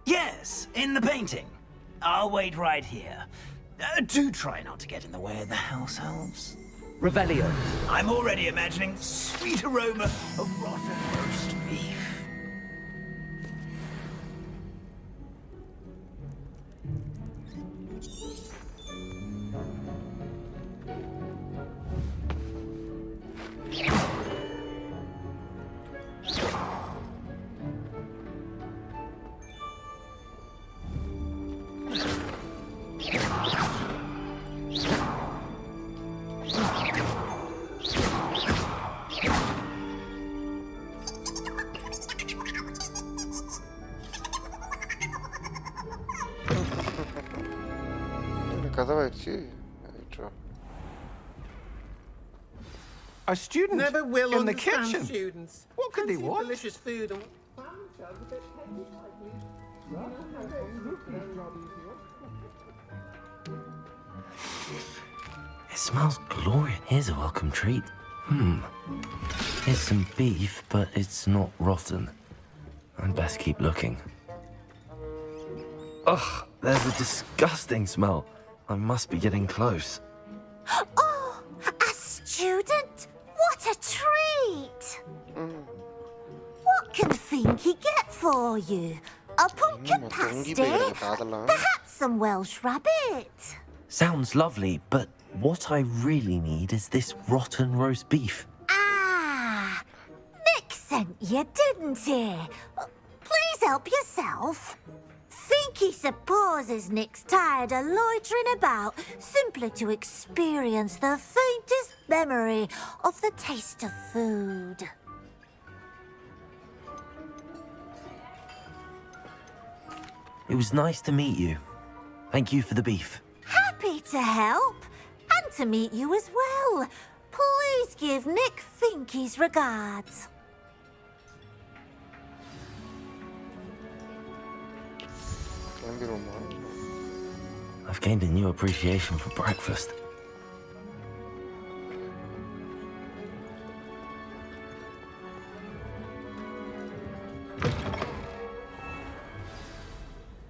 Yes, in the painting. I'll wait right here. Do try not to get in the way of the house elves. Revelio. I'm already imagining sweet aroma of rotten roast beef. A student Never will in the understand kitchen. students. What could they Plenty of want? delicious food and... It smells glorious. Here's a welcome treat. Here's some beef, but it's not rotten. I'd best keep looking. Ugh, there's a disgusting smell. I must be getting close. Oh, a student? What a treat! What can Finky get for you? A pumpkin pasty? Perhaps some Welsh rabbit? Sounds lovely, but what I really need is this rotten roast beef. Ah, Nick sent you, didn't he? Please help yourself. Finky supposes Nick's tired of loitering about simply to experience the faintest memory of the taste of food. It was nice to meet you. Thank you for the beef. Happy to help, and to meet you as well. Please give Nick Finky's regards. I've gained a new appreciation for breakfast.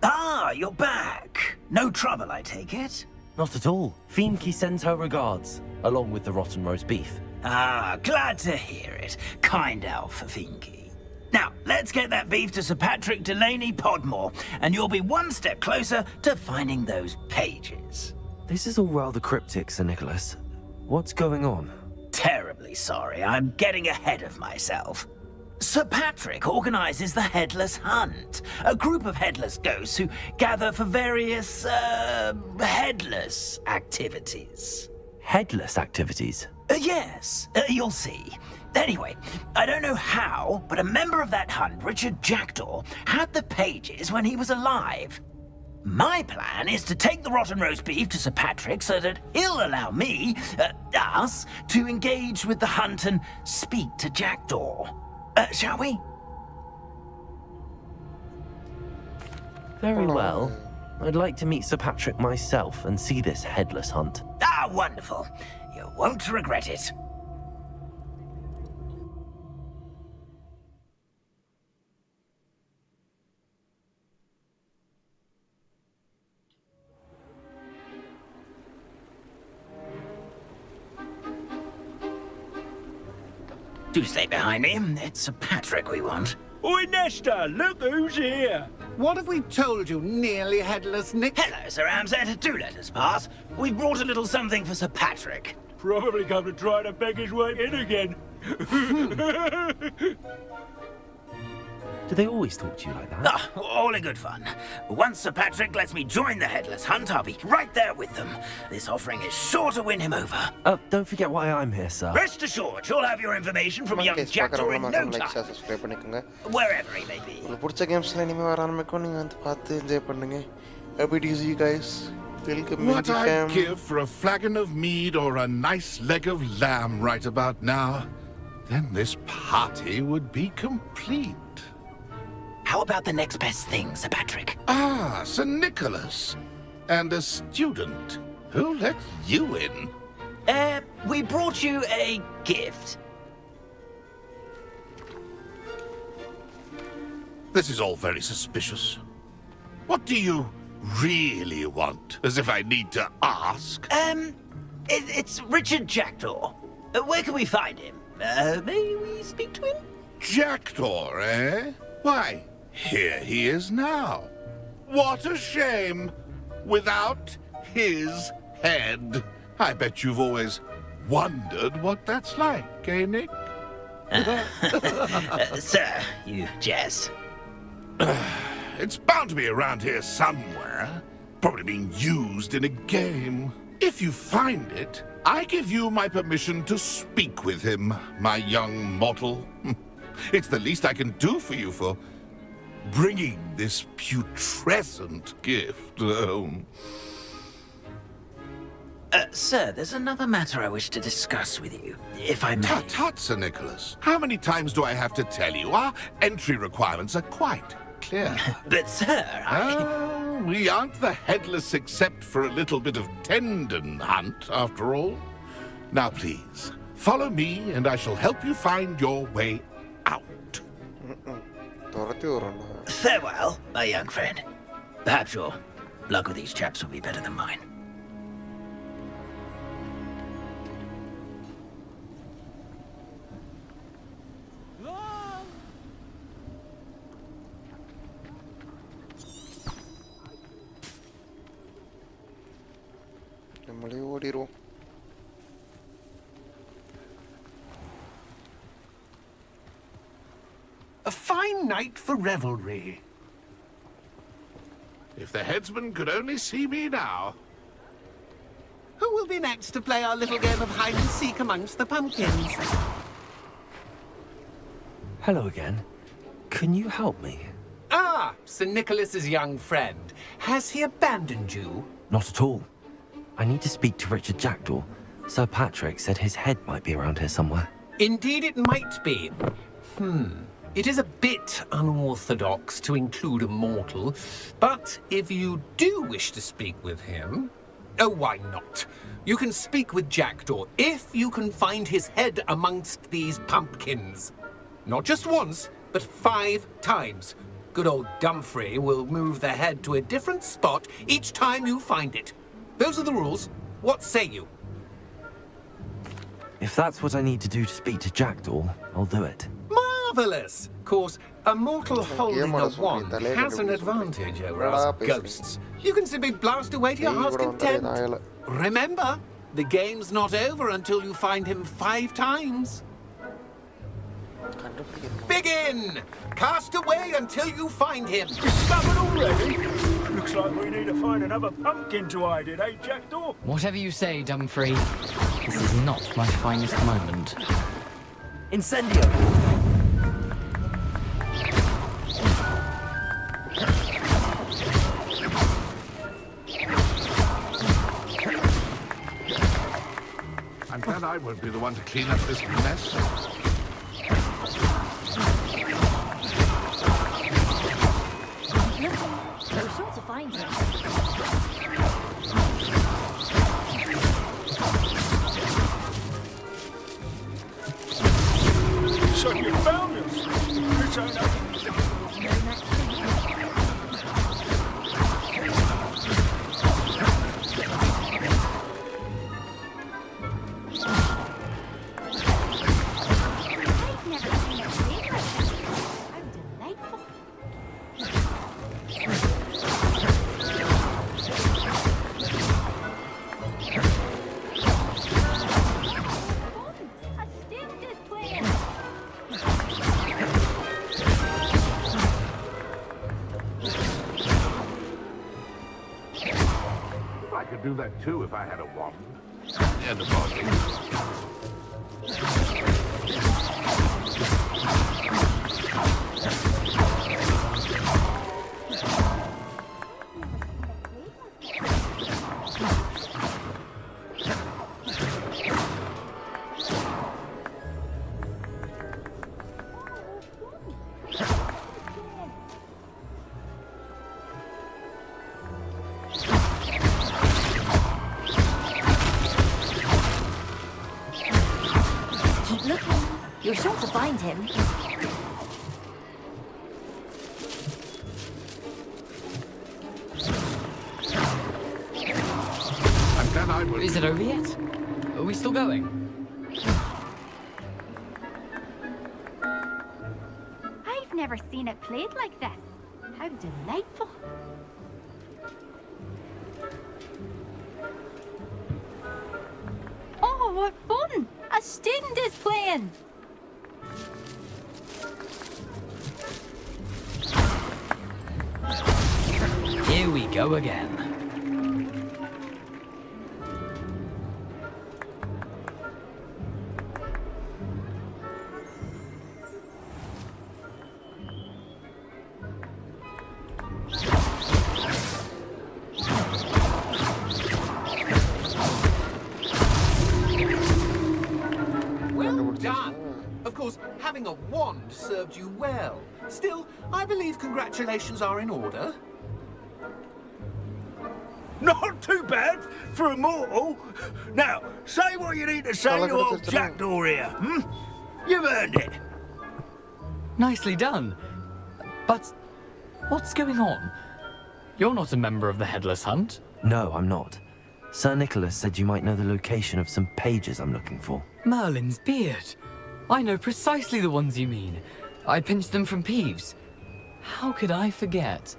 Ah, you're back. No trouble, I take it? Not at all. Finky sends her regards, along with the rotten roast beef. Ah, glad to hear it. Kind elf for Finky. Now, let's get that beef to Sir Patrick Delaney Podmore, and you'll be one step closer to finding those pages. This is all rather cryptic, Sir Nicholas. What's going on? Terribly sorry, I'm getting ahead of myself. Sir Patrick organizes the Headless Hunt, a group of headless ghosts who gather for various, headless activities. headless activities? Yes, you'll see. Anyway, I don't know how, but a member of that hunt, Richard Jackdaw, had the pages when he was alive. My plan is to take the rotten roast beef to Sir Patrick so that he'll allow me, us, to engage with the hunt and speak to Jackdaw. Shall we? Very well. I'd like to meet Sir Patrick myself and see this headless hunt. Ah, wonderful. You won't regret it. Do stay behind me. It's Sir Patrick we want. Oi, Nesta, look who's here. What have we told you, nearly headless Nick? Hello, Sir Ramsay. Do let us pass. We've brought a little something for Sir Patrick. Probably come to try to beg his way in again. Do they always talk to you like that? Ah, all in good fun. Once Sir Patrick lets me join the headless hunt, I'll be right there with them. This offering is sure to win him over. Don't forget why I'm here, sir. Rest assured, you'll have your information from young Jackdaw in no time. Wherever he may be. புடிச்ச கேம்ஸ்ல இனிமே வர ஆரம்பிக்கும் நீங்க வந்து பார்த்து enjoy பண்ணுங்க. Happy to see you guys. Welcome What I'd give for a flagon of mead or a nice leg of lamb right about now, then this party would be complete. How about the next best thing, Sir Patrick? Ah, Sir Nicholas. And a student. Who let you in? We brought you a gift. This is all very suspicious. What do you really want? As if I need to ask. It's Richard Jackdaw. Where can we find him? May we speak to him? Jackdaw, eh? Why, here he is now. What a shame. Without his head. I bet you've always wondered what that's like, eh, Nick? Sir, you jest. It's bound to be around here somewhere. Probably being used in a game. If you find it, I give you my permission to speak with him, my young mortal. It's the least I can do for you for bringing this putrescent gift home. Sir, there's another matter I wish to discuss with you, if I may. Tut, Sir Nicholas. How many times do I have to tell you? Our entry requirements are quite clear. But, sir, we aren't the headless except for a little bit of tendon hunt, after all. Now, please, follow me, and I shall help you find your way out. Farewell, my young friend. Perhaps your luck with these chaps will be better than mine. A fine night for revelry. If the headsman could only see me now. Who will be next to play our little game of hide and seek amongst the pumpkins? Hello again. Can you help me? Ah, Sir Nicholas's young friend. Has he abandoned you? Not at all. I need to speak to Richard Jackdaw. Sir Patrick said his head might be around here somewhere. Indeed it might be. It is a bit unorthodox to include a mortal, but if you do wish to speak with him, oh, why not? You can speak with Jackdaw if you can find his head amongst these pumpkins. Not just once, but 5 times. Good old Dumfrey will move the head to a different spot each time you find it. Those are the rules. What say you? If that's what I need to do to speak to Jackdaw, I'll do it. Marvelous! Of course, a mortal holding a wand has an advantage over us ghosts. You can simply blast away to your heart's content. Remember, the game's not over until you find him 5 times. Begin! Cast away until you find him. Discovered already? Looks like we need to find another pumpkin to hide in, eh, Jackdaw? Whatever you say, Dumfrey. This is not my finest moment. Incendio! I'm glad I won't be the one to clean up this mess. You're sure to find him. So you found us. This ain't nothing. I could do that too if I had a wand. And a body. Keep looking. You're sure to find him. I'm glad I will. Is it over yet? Are we still going? I've never seen it played like this. How delightful. Oh, what fun! A student is playing! Here we go again. Well done. Of course, having a wand served you well. Still, I believe congratulations are in order. Not too bad for a mortal. Now, say what you need to say to old Jackdaw here, hmm? You've earned it. Nicely done. But what's going on? You're not a member of the Headless Hunt. No, I'm not. Sir Nicholas said you might know the location of some pages I'm looking for. Merlin's beard. I know precisely the ones you mean. I pinched them from Peeves. How could I forget?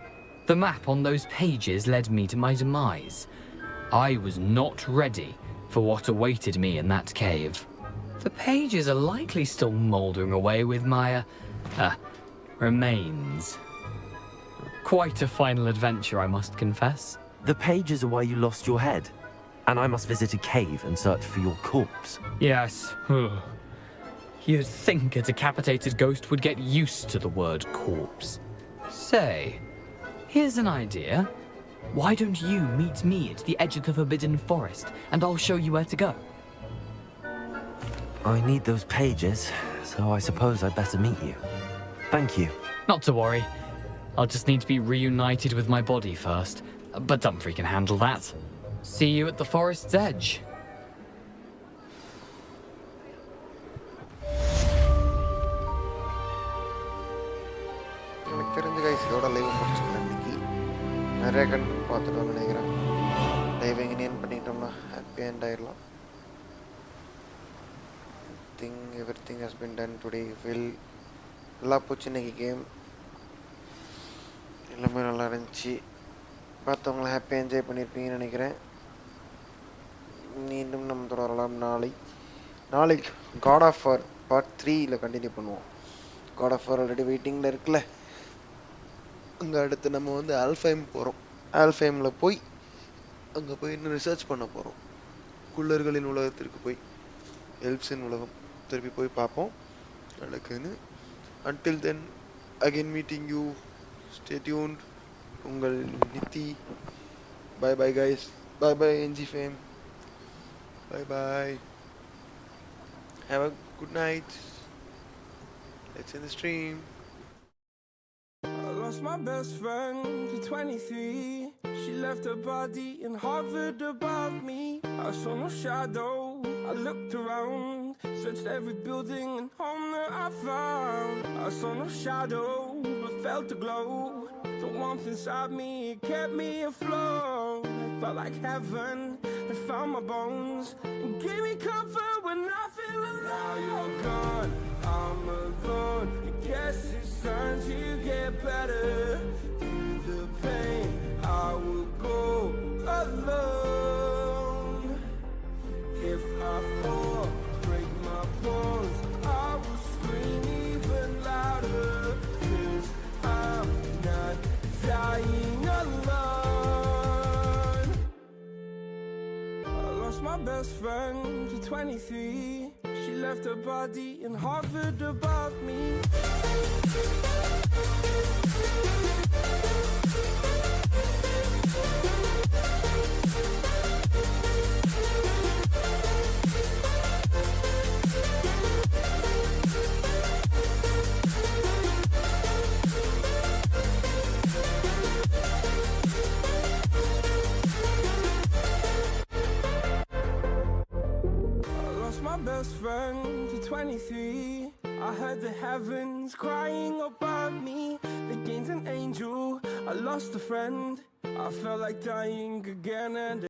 The map on those pages led me to my demise. I was not ready for what awaited me in that cave. The pages are likely still mouldering away with my, remains. Quite a final adventure, I must confess. The pages are where you lost your head, and I must visit a cave and search for your corpse. Yes. You'd think a decapitated ghost would get used to the word corpse. Say, here's an idea. Why don't you meet me at the edge of the Forbidden Forest, and I'll show you where to go? I need those pages, so I suppose I'd better meet you. Thank you. Not to worry. I'll just need to be reunited with my body first. But Dumfrey can handle that. See you at the forest's edge. எனக்கு தெரிஞ்ச guys இதோட live முடிச்சுக்கலாம் இன்னைக்கு. நிறைய content பார்த்துட்டோம்னு நினைக்கிறேன். Live எங்கே name பண்ணிட்டோம்னா ஹாப்பியாக எண்ட் ஆயிடலாம். Everything has been done today. நல்லா போச்சு இன்னைக்கு கேம். எல்லாமே நல்லா இருந்துச்சு. பார்த்தவங்கள ஹாப்பியாக என்ஜாய் பண்ணியிருப்பீங்கன்னு நினைக்கிறேன். மீண்டும் நம்ம தொடரலாம் நாளைக்கு காட் ஆஃப் வார் பார்ட் 3ல் கண்டினியூ பண்ணுவோம். காட் ஆஃப் வார் ஆல்ரெடி வெயிட்டிங்கில் இருக்குல்ல. அங்கே அடுத்து நம்ம வந்து ஆல்ஃபைம் போகிறோம். ஆல்ஃபேமில் போய் அங்கே போய் இன்னும் ரிசர்ச் பண்ண போகிறோம். குள்ளர்களின் உலகத்திற்கு போய் எல்ப்ஸின் உலகம் திருப்பி போய் பார்ப்போம் நடக்குதுன்னு. until then again meeting you, stay tuned. உங்கள் NITI. bye bye guys, bye bye NG fame, bye bye, have a good night, let's end the stream. I lost my best friend to 23. She left her body and hovered above me. I saw no shadow, I looked around, searched every building and home that I found. I saw no shadow, but felt a glow. The warmth inside me, it kept me afloat. It felt like heaven had found my bones and gave me comfort when I feel alone. Now you're gone, I'm alone. I guess it's time to get better. Through the pain, I will go alone. If I fall, break my bones, I will scream even louder. 'Cause I'm not dying alone. I lost my best friend to 23. She left her body and hovered above me. My best friend to 23. I heard the heavens crying above me. They gained an angel, I lost a friend. I felt like dying again and